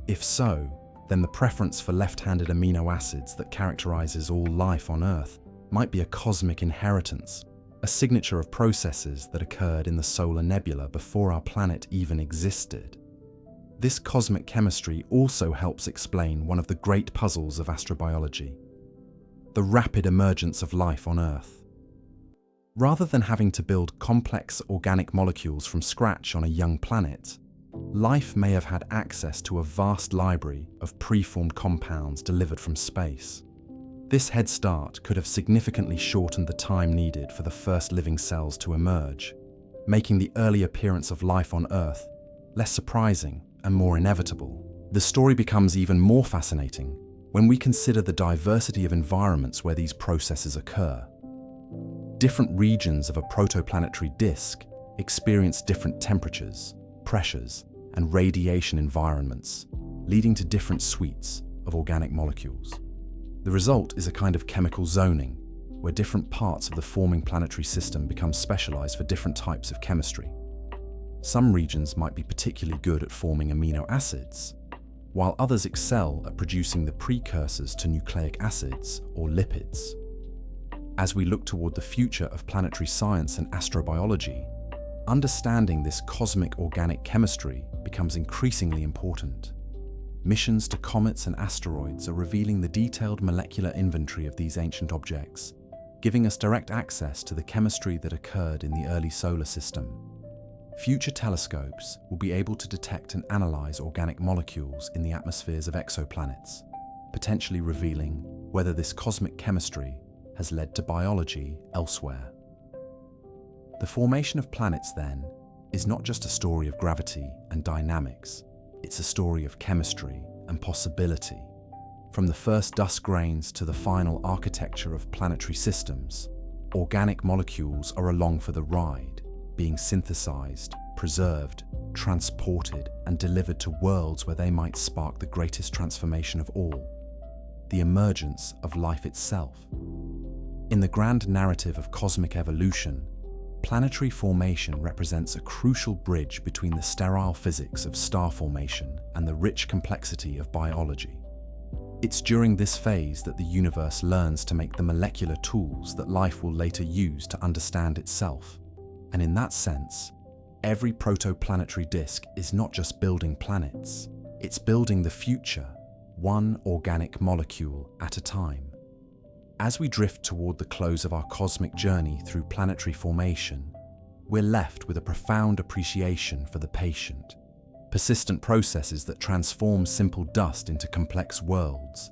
[SPEAKER 1] If so, then the preference for left-handed amino acids that characterizes all life on Earth might be a cosmic inheritance, a signature of processes that occurred in the solar nebula before our planet even existed. This cosmic chemistry also helps explain one of the great puzzles of astrobiology: the rapid emergence of life on Earth. Rather than having to build complex organic molecules from scratch on a young planet, life may have had access to a vast library of preformed compounds delivered from space. This head start could have significantly shortened the time needed for the first living cells to emerge, making the early appearance of life on Earth less surprising and more inevitable. The story becomes even more fascinating when we consider the diversity of environments where these processes occur. Different regions of a protoplanetary disk experience different temperatures, pressures, and radiation environments, leading to different suites of organic molecules. The result is a kind of chemical zoning, where different parts of the forming planetary system become specialized for different types of chemistry. Some regions might be particularly good at forming amino acids, while others excel at producing the precursors to nucleic acids or lipids. As we look toward the future of planetary science and astrobiology, understanding this cosmic organic chemistry becomes increasingly important. Missions to comets and asteroids are revealing the detailed molecular inventory of these ancient objects, giving us direct access to the chemistry that occurred in the early solar system. Future telescopes will be able to detect and analyze organic molecules in the atmospheres of exoplanets, potentially revealing whether this cosmic chemistry has led to biology elsewhere. The formation of planets, then, is not just a story of gravity and dynamics, it's a story of chemistry and possibility. From the first dust grains to the final architecture of planetary systems, organic molecules are along for the ride, being synthesized, preserved, transported, and delivered to worlds where they might spark the greatest transformation of all, the emergence of life itself. In the grand narrative of cosmic evolution, planetary formation represents a crucial bridge between the sterile physics of star formation and the rich complexity of biology. It's during this phase that the universe learns to make the molecular tools that life will later use to understand itself. And in that sense, every protoplanetary disk is not just building planets, it's building the future, one organic molecule at a time. As we drift toward the close of our cosmic journey through planetary formation, we're left with a profound appreciation for the patient, persistent processes that transform simple dust into complex worlds.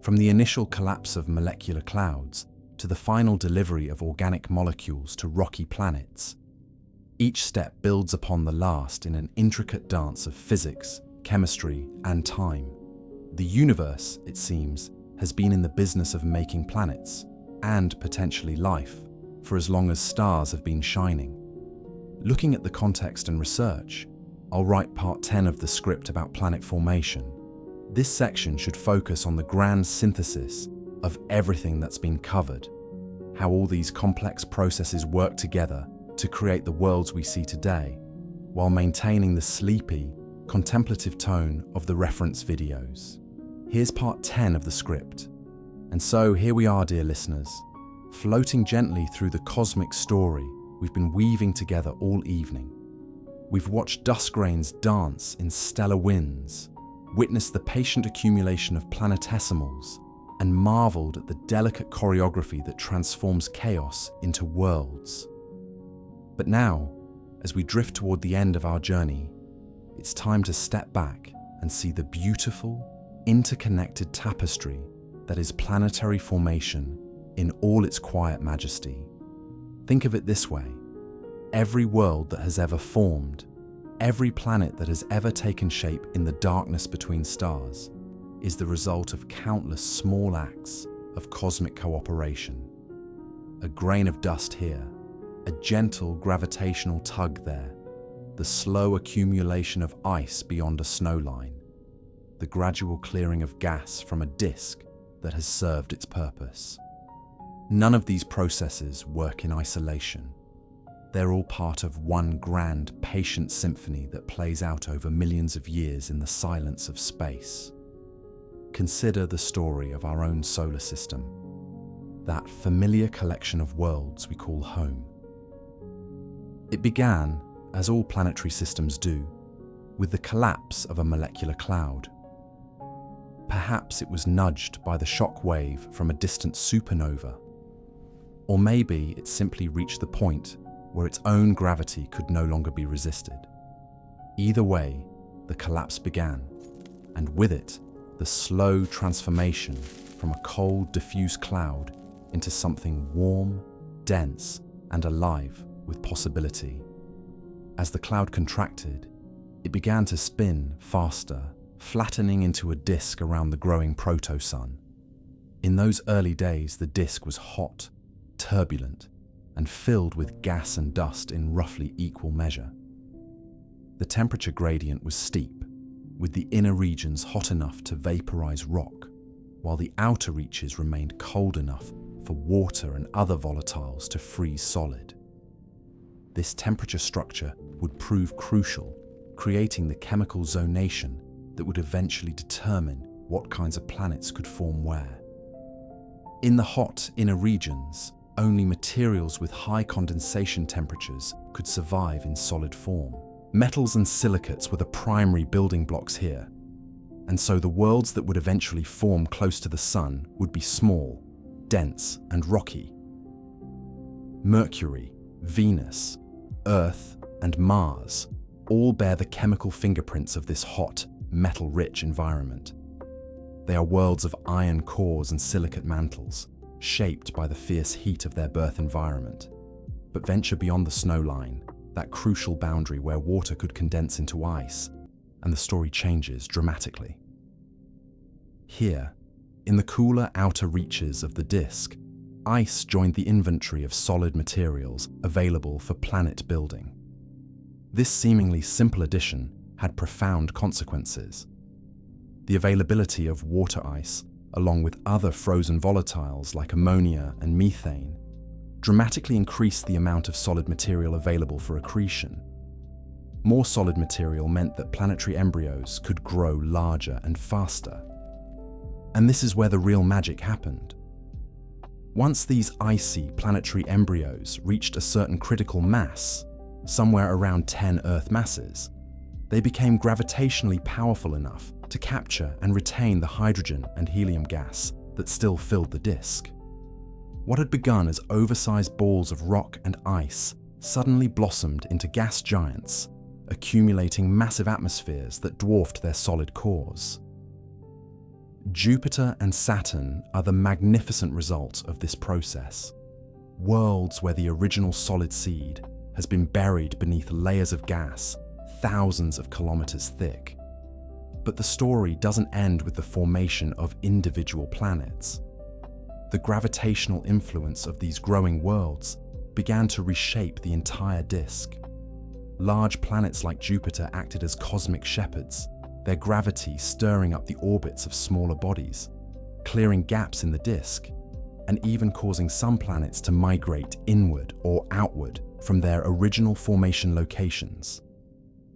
[SPEAKER 1] From the initial collapse of molecular clouds to the final delivery of organic molecules to rocky planets, each step builds upon the last in an intricate dance of physics, chemistry, and time. The universe, it seems, has been in the business of making planets, and potentially life, for as long as stars have been shining. Looking at the context and research, I'll write part 10 of the script about planet formation. This section should focus on the grand synthesis of everything that's been covered, how all these complex processes work together to create the worlds we see today, while maintaining the sleepy, contemplative tone of the reference videos. Here's part 10 of the script. And so here we are, dear listeners, floating gently through the cosmic story we've been weaving together all evening. We've watched dust grains dance in stellar winds, witnessed the patient accumulation of planetesimals, and marveled at the delicate choreography that transforms chaos into worlds. But now, as we drift toward the end of our journey, it's time to step back and see the beautiful, interconnected tapestry that is planetary formation in all its quiet majesty. Think of it this way: every world that has ever formed, every planet that has ever taken shape in the darkness between stars, is the result of countless small acts of cosmic cooperation. A grain of dust here, a gentle gravitational tug there, the slow accumulation of ice beyond a snow line, the gradual clearing of gas from a disk that has served its purpose. None of these processes work in isolation. They're all part of one grand, patient symphony that plays out over millions of years in the silence of space. Consider the story of our own solar system, that familiar collection of worlds we call home. It began, as all planetary systems do, with the collapse of a molecular cloud. Perhaps it was nudged by the shock wave from a distant supernova. Or maybe it simply reached the point where its own gravity could no longer be resisted. Either way, the collapse began, and with it, the slow transformation from a cold, diffuse cloud into something warm, dense, and alive with possibility. As the cloud contracted, it began to spin faster, flattening into a disk around the growing proto-sun. In those early days, the disk was hot, turbulent, and filled with gas and dust in roughly equal measure. The temperature gradient was steep, with the inner regions hot enough to vaporize rock, while the outer reaches remained cold enough for water and other volatiles to freeze solid. This temperature structure would prove crucial, creating the chemical zonation that would eventually determine what kinds of planets could form where. In the hot inner regions, only materials with high condensation temperatures could survive in solid form. Metals and silicates were the primary building blocks here, and so the worlds that would eventually form close to the Sun would be small, dense, and rocky. Mercury, Venus, Earth, and Mars all bear the chemical fingerprints of this hot, metal-rich environment. They are worlds of iron cores and silicate mantles, shaped by the fierce heat of their birth environment. But venture beyond the snow line, that crucial boundary where water could condense into ice, and the story changes dramatically. Here, in the cooler outer reaches of the disk, ice joined the inventory of solid materials available for planet building. This seemingly simple addition had profound consequences. The availability of water ice, along with other frozen volatiles like ammonia and methane, dramatically increased the amount of solid material available for accretion. More solid material meant that planetary embryos could grow larger and faster. And this is where the real magic happened. Once these icy planetary embryos reached a certain critical mass, somewhere around 10 Earth masses, they became gravitationally powerful enough to capture and retain the hydrogen and helium gas that still filled the disk. What had begun as oversized balls of rock and ice suddenly blossomed into gas giants, accumulating massive atmospheres that dwarfed their solid cores. Jupiter and Saturn are the magnificent result of this process. Worlds where the original solid seed has been buried beneath layers of gas thousands of kilometers thick. But the story doesn't end with the formation of individual planets. The gravitational influence of these growing worlds began to reshape the entire disk. Large planets like Jupiter acted as cosmic shepherds, their gravity stirring up the orbits of smaller bodies, clearing gaps in the disk, and even causing some planets to migrate inward or outward from their original formation locations.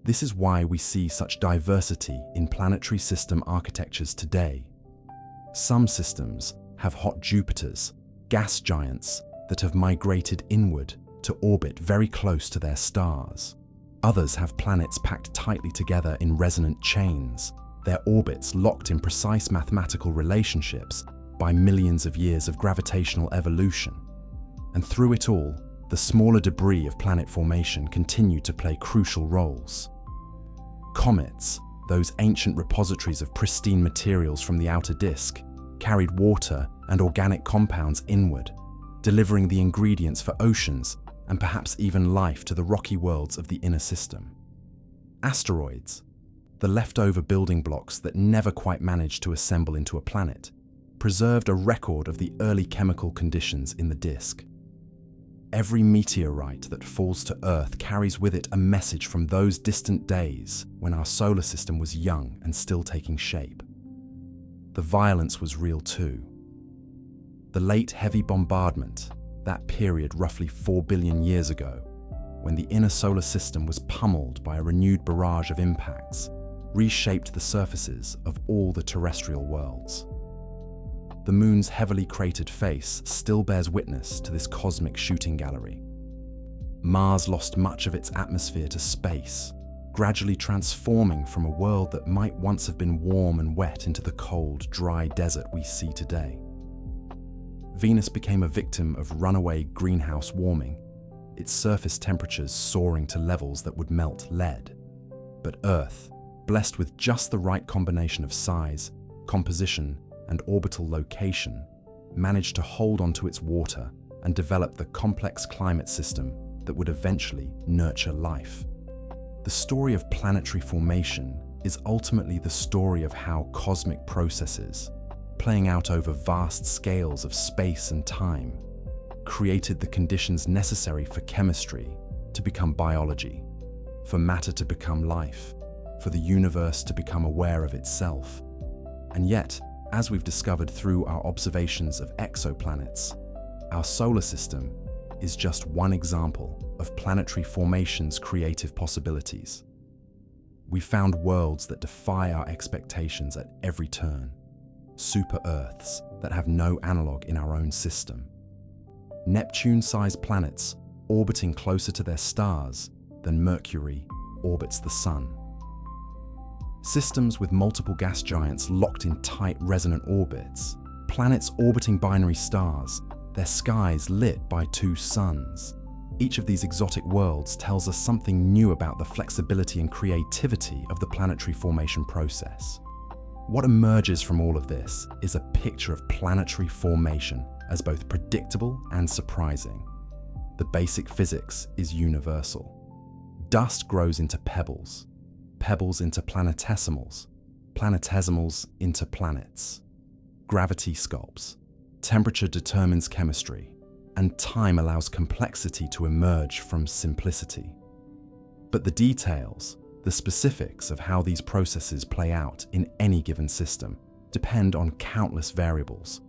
[SPEAKER 1] This is why we see such diversity in planetary system architectures today. Some systems have hot Jupiters, gas giants that have migrated inward to orbit very close to their stars. Others have planets packed tightly together in resonant chains, their orbits locked in precise mathematical relationships by millions of years of gravitational evolution. And through it all, the smaller debris of planet formation continue to play crucial roles. Comets, those ancient repositories of pristine materials from the outer disk, carried water and organic compounds inward, delivering the ingredients for oceans and perhaps even life to the rocky worlds of the inner system. Asteroids, the leftover building blocks that never quite managed to assemble into a planet, preserved a record of the early chemical conditions in the disk. Every meteorite that falls to Earth carries with it a message from those distant days when our solar system was young and still taking shape. The violence was real too. The late heavy bombardment, that period roughly 4 billion years ago, when the inner solar system was pummeled by a renewed barrage of impacts, reshaped the surfaces of all the terrestrial worlds. The moon's heavily cratered face still bears witness to this cosmic shooting gallery. Mars lost much of its atmosphere to space, gradually transforming from a world that might once have been warm and wet into the cold, dry desert we see today. Venus became a victim of runaway greenhouse warming, its surface temperatures soaring to levels that would melt lead. But Earth, blessed with just the right combination of size, composition, and orbital location, managed to hold onto its water and develop the complex climate system that would eventually nurture life. The story of planetary formation is ultimately the story of how cosmic processes, playing out over vast scales of space and time, created the conditions necessary for chemistry to become biology, for matter to become life, for the universe to become aware of itself. And yet, as we've discovered through our observations of exoplanets, our solar system is just one example of planetary formation's creative possibilities. We found worlds that defy our expectations at every turn, super-Earths that have no analogue in our own system, Neptune-sized planets orbiting closer to their stars than Mercury orbits the Sun, systems with multiple gas giants locked in tight resonant orbits, planets orbiting binary stars, their skies lit by two suns. Each of these exotic worlds tells us something new about the flexibility and creativity of the planetary formation process. What emerges from all of this is a picture of planetary formation as both predictable and surprising. The basic physics is universal. Dust grows into pebbles, pebbles into planetesimals, planetesimals into planets. Gravity sculpts, temperature determines chemistry, and time allows complexity to emerge from simplicity. But the details, the specifics of how these processes play out in any given system, depend on countless variables.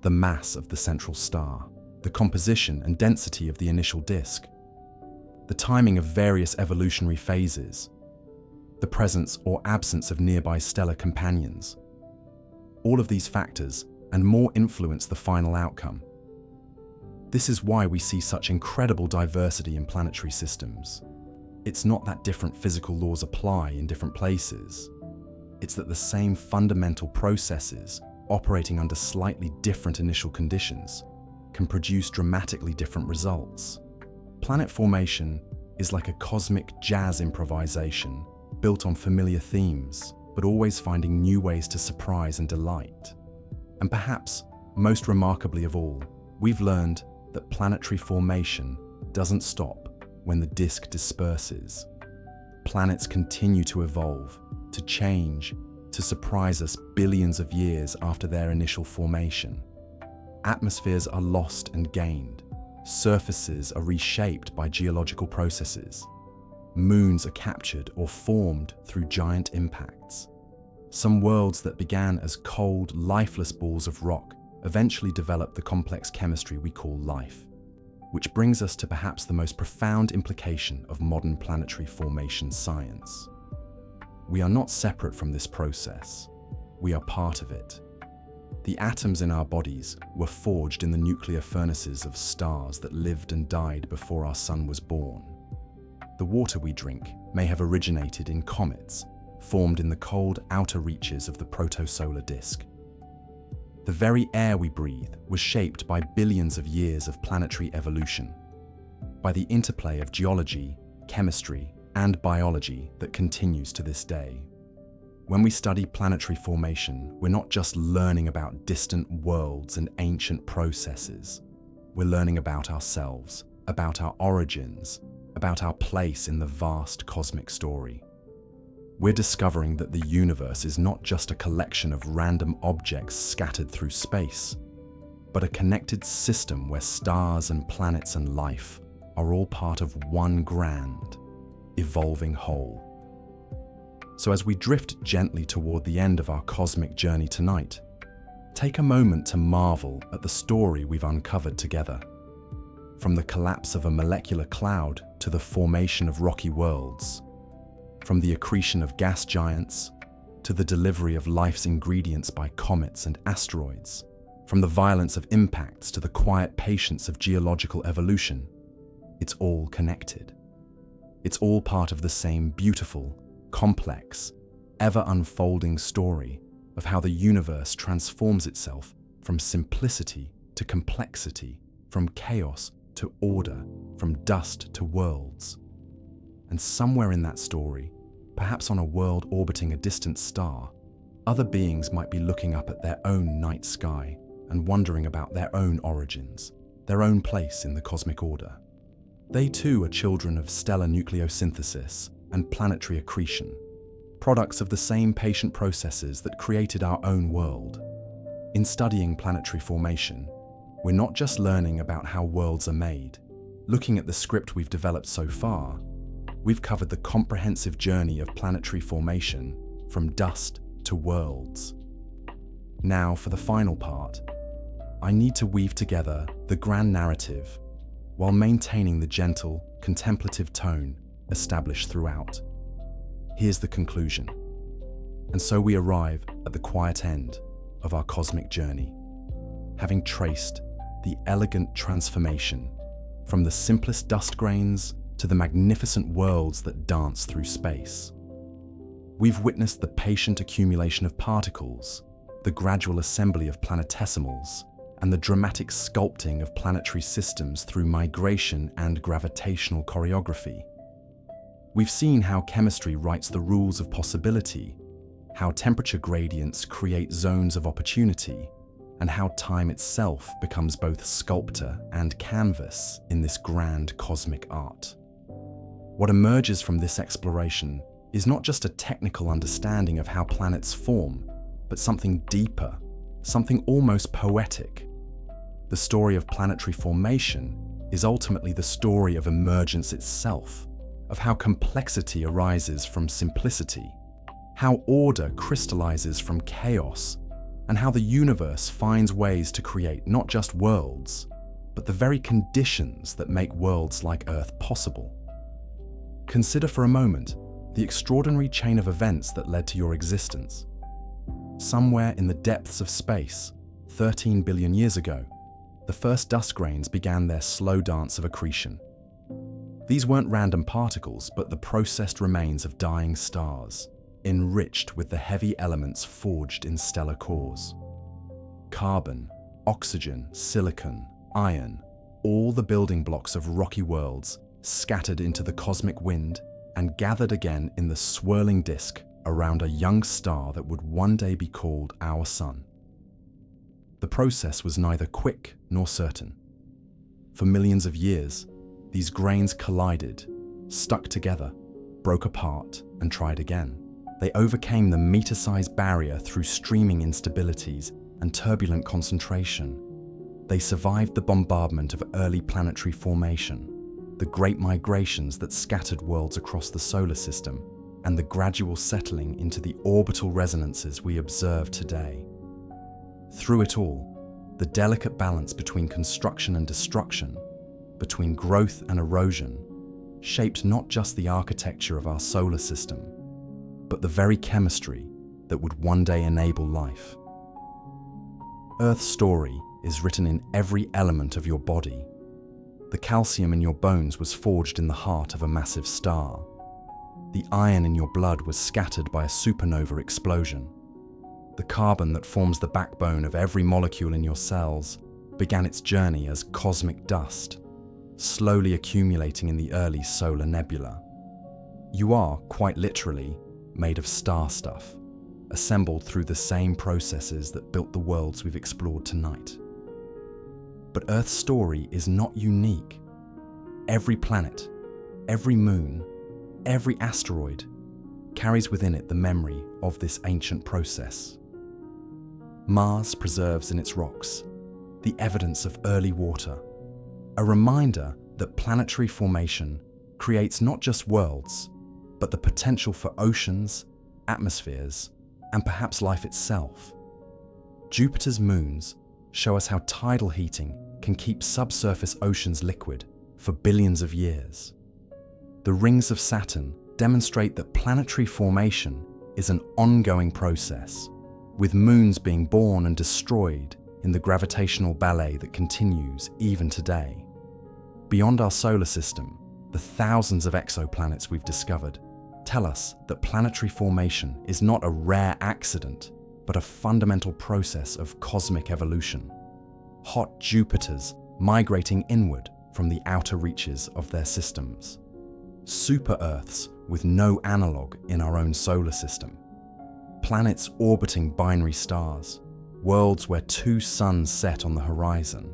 [SPEAKER 1] The mass of the central star, the composition and density of the initial disk, the timing of various evolutionary phases, the presence or absence of nearby stellar companions. All of these factors and more influence the final outcome. This is why we see such incredible diversity in planetary systems. It's not that different physical laws apply in different places. It's that the same fundamental processes, operating under slightly different initial conditions, can produce dramatically different results. Planet formation is like a cosmic jazz improvisation, built on familiar themes, but always finding new ways to surprise and delight. And perhaps, most remarkably of all, we've learned that planetary formation doesn't stop when the disk disperses. Planets continue to evolve, to change, to surprise us billions of years after their initial formation. Atmospheres are lost and gained. Surfaces are reshaped by geological processes. Moons are captured or formed through giant impacts. Some worlds that began as cold, lifeless balls of rock eventually develop the complex chemistry we call life, which brings us to perhaps the most profound implication of modern planetary formation science. We are not separate from this process. We are part of it. The atoms in our bodies were forged in the nuclear furnaces of stars that lived and died before our sun was born. The water we drink may have originated in comets, formed in the cold outer reaches of the protosolar disk. The very air we breathe was shaped by billions of years of planetary evolution, by the interplay of geology, chemistry, and biology that continues to this day. When we study planetary formation, we're not just learning about distant worlds and ancient processes. We're learning about ourselves, about our origins, about our place in the vast cosmic story. We're discovering that the universe is not just a collection of random objects scattered through space, but a connected system where stars and planets and life are all part of one grand, evolving whole. So as we drift gently toward the end of our cosmic journey tonight, take a moment to marvel at the story we've uncovered together. From the collapse of a molecular cloud to the formation of rocky worlds, from the accretion of gas giants to the delivery of life's ingredients by comets and asteroids, from the violence of impacts to the quiet patience of geological evolution, it's all connected. It's all part of the same beautiful, complex, ever-unfolding story of how the universe transforms itself from simplicity to complexity, from chaos to order, from dust to worlds. And somewhere in that story, perhaps on a world orbiting a distant star, other beings might be looking up at their own night sky and wondering about their own origins, their own place in the cosmic order. They too are children of stellar nucleosynthesis and planetary accretion, products of the same patient processes that created our own world. In studying planetary formation, we're not just learning about how worlds are made. Looking at the script we've developed so far, we've covered the comprehensive journey of planetary formation from dust to worlds. Now, for the final part, I need to weave together the grand narrative while maintaining the gentle, contemplative tone established throughout. Here's the conclusion. And so we arrive at the quiet end of our cosmic journey, having traced the elegant transformation from the simplest dust grains to the magnificent worlds that dance through space. We've witnessed the patient accumulation of particles, the gradual assembly of planetesimals, and the dramatic sculpting of planetary systems through migration and gravitational choreography. We've seen how chemistry writes the rules of possibility, how temperature gradients create zones of opportunity, and how time itself becomes both sculptor and canvas in this grand cosmic art. What emerges from this exploration is not just a technical understanding of how planets form, but something deeper, something almost poetic. The story of planetary formation is ultimately the story of emergence itself, of how complexity arises from simplicity, how order crystallizes from chaos, and how the universe finds ways to create not just worlds, but the very conditions that make worlds like Earth possible. Consider for a moment the extraordinary chain of events that led to your existence. Somewhere in the depths of space, 13 billion years ago, the first dust grains began their slow dance of accretion. These weren't random particles, but the processed remains of dying stars, enriched with the heavy elements forged in stellar cores. Carbon, oxygen, silicon, iron, all the building blocks of rocky worlds scattered into the cosmic wind and gathered again in the swirling disk around a young star that would one day be called our Sun. The process was neither quick nor certain. For millions of years, these grains collided, stuck together, broke apart, and tried again. They overcame the meter-sized barrier through streaming instabilities and turbulent concentration. They survived the bombardment of early planetary formation, the great migrations that scattered worlds across the solar system, and the gradual settling into the orbital resonances we observe today. Through it all, the delicate balance between construction and destruction, between growth and erosion, shaped not just the architecture of our solar system, but the very chemistry that would one day enable life. Earth's story is written in every element of your body. The calcium in your bones was forged in the heart of a massive star. The iron in your blood was scattered by a supernova explosion. The carbon that forms the backbone of every molecule in your cells began its journey as cosmic dust, slowly accumulating in the early solar nebula. You are, quite literally, made of star stuff, assembled through the same processes that built the worlds we've explored tonight. But Earth's story is not unique. Every planet, every moon, every asteroid carries within it the memory of this ancient process. Mars preserves in its rocks the evidence of early water, a reminder that planetary formation creates not just worlds, but the potential for oceans, atmospheres, and perhaps life itself. Jupiter's moons show us how tidal heating can keep subsurface oceans liquid for billions of years. The rings of Saturn demonstrate that planetary formation is an ongoing process, with moons being born and destroyed in the gravitational ballet that continues even today. Beyond our solar system, the thousands of exoplanets we've discovered tell us that planetary formation is not a rare accident, but a fundamental process of cosmic evolution. Hot Jupiters migrating inward from the outer reaches of their systems. super-Earths with no analogue in our own solar system, planets orbiting binary stars, worlds where two suns set on the horizon.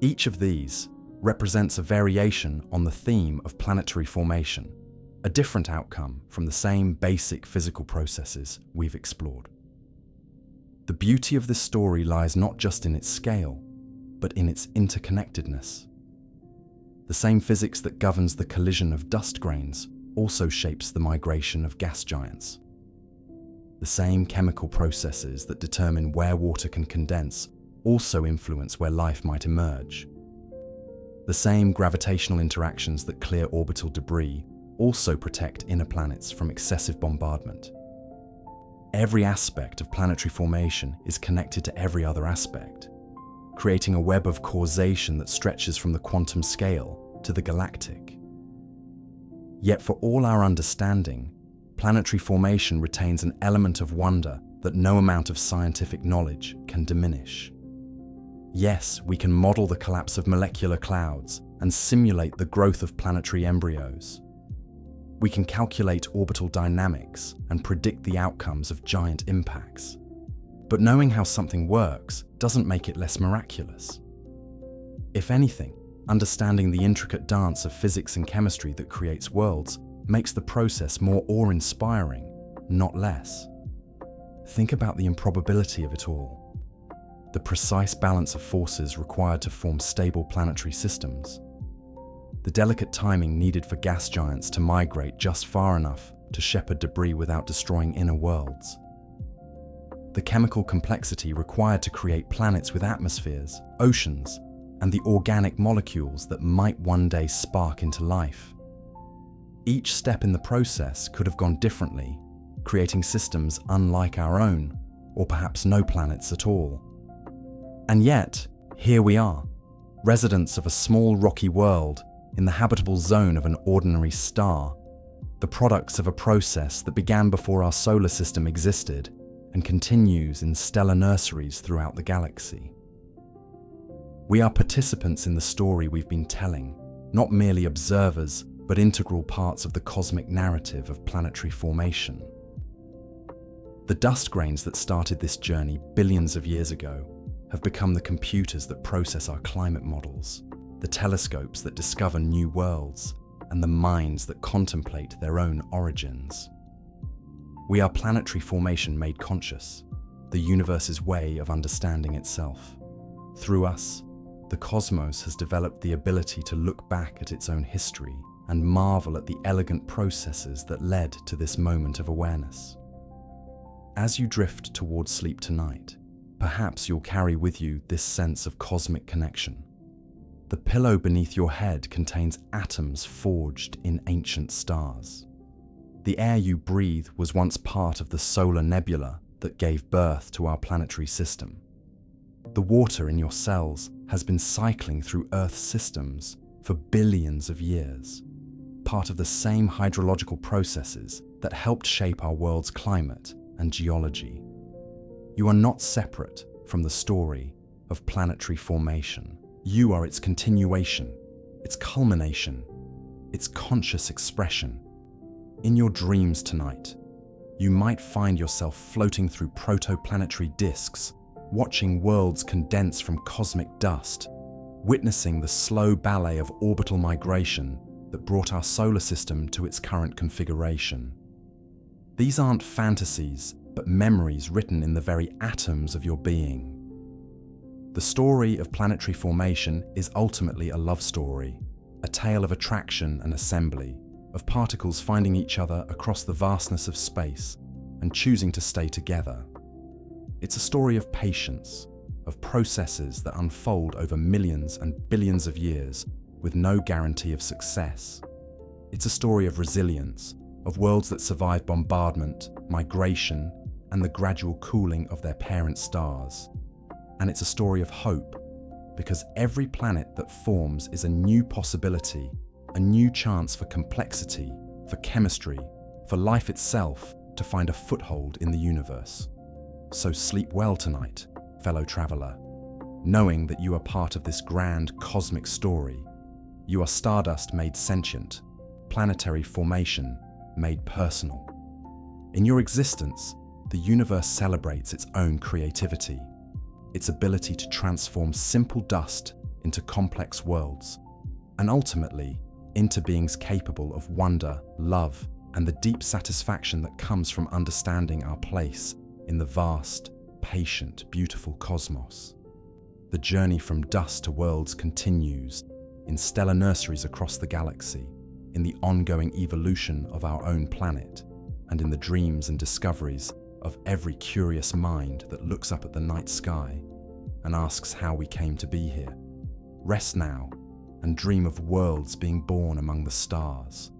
[SPEAKER 1] Each of these represents a variation on the theme of planetary formation, a different outcome from the same basic physical processes we've explored. The beauty of this story lies not just in its scale, but in its interconnectedness. The same physics that governs the collision of dust grains also shapes the migration of gas giants. The same chemical processes that determine where water can condense also influence where life might emerge. The same gravitational interactions that clear orbital debris also protect inner planets from excessive bombardment. Every aspect of planetary formation is connected to every other aspect, creating a web of causation that stretches from the quantum scale to the galactic. Yet for all our understanding, planetary formation retains an element of wonder that no amount of scientific knowledge can diminish. Yes, we can model the collapse of molecular clouds and simulate the growth of planetary embryos. We can calculate orbital dynamics and predict the outcomes of giant impacts. But knowing how something works doesn't make it less miraculous. If anything, understanding the intricate dance of physics and chemistry that creates worlds makes the process more awe-inspiring, not less. Think about the improbability of it all. The precise balance of forces required to form stable planetary systems. The delicate timing needed for gas giants to migrate just far enough to shepherd debris without destroying inner worlds. The chemical complexity required to create planets with atmospheres, oceans, and the organic molecules that might one day spark into life. Each step in the process could have gone differently, creating systems unlike our own, or perhaps no planets at all. And yet, here we are, residents of a small rocky world in the habitable zone of an ordinary star, the products of a process that began before our solar system existed and continues in stellar nurseries throughout the galaxy. We are participants in the story we've been telling, not merely observers, but integral parts of the cosmic narrative of planetary formation. The dust grains that started this journey billions of years ago have become the computers that process our climate models, the telescopes that discover new worlds, and the minds that contemplate their own origins. We are planetary formation made conscious, the universe's way of understanding itself. Through us, the cosmos has developed the ability to look back at its own history and marvel at the elegant processes that led to this moment of awareness. As you drift towards sleep tonight, perhaps you'll carry with you this sense of cosmic connection. The pillow beneath your head contains atoms forged in ancient stars. The air you breathe was once part of the solar nebula that gave birth to our planetary system. The water in your cells has been cycling through Earth's systems for billions of years, part of the same hydrological processes that helped shape our world's climate and geology. You are not separate from the story of planetary formation. You are its continuation, its culmination, its conscious expression. In your dreams tonight, you might find yourself floating through protoplanetary disks, watching worlds condense from cosmic dust, witnessing the slow ballet of orbital migration that brought our solar system to its current configuration. These aren't fantasies, but memories written in the very atoms of your being. The story of planetary formation is ultimately a love story, a tale of attraction and assembly, of particles finding each other across the vastness of space and choosing to stay together. It's a story of patience, of processes that unfold over millions and billions of years with no guarantee of success. It's a story of resilience, of worlds that survive bombardment, migration, and the gradual cooling of their parent stars. And it's a story of hope, because every planet that forms is a new possibility, a new chance for complexity, for chemistry, for life itself to find a foothold in the universe. So sleep well tonight, fellow traveler, knowing that you are part of this grand cosmic story. You are stardust made sentient, planetary formation made personal. In your existence, the universe celebrates its own creativity, its ability to transform simple dust into complex worlds, and ultimately into beings capable of wonder, love, and the deep satisfaction that comes from understanding our place in the vast, patient, beautiful cosmos. The journey from dust to worlds continues in stellar nurseries across the galaxy, in the ongoing evolution of our own planet, and in the dreams and discoveries of every curious mind that looks up at the night sky and asks how we came to be here. Rest now and dream of worlds being born among the stars.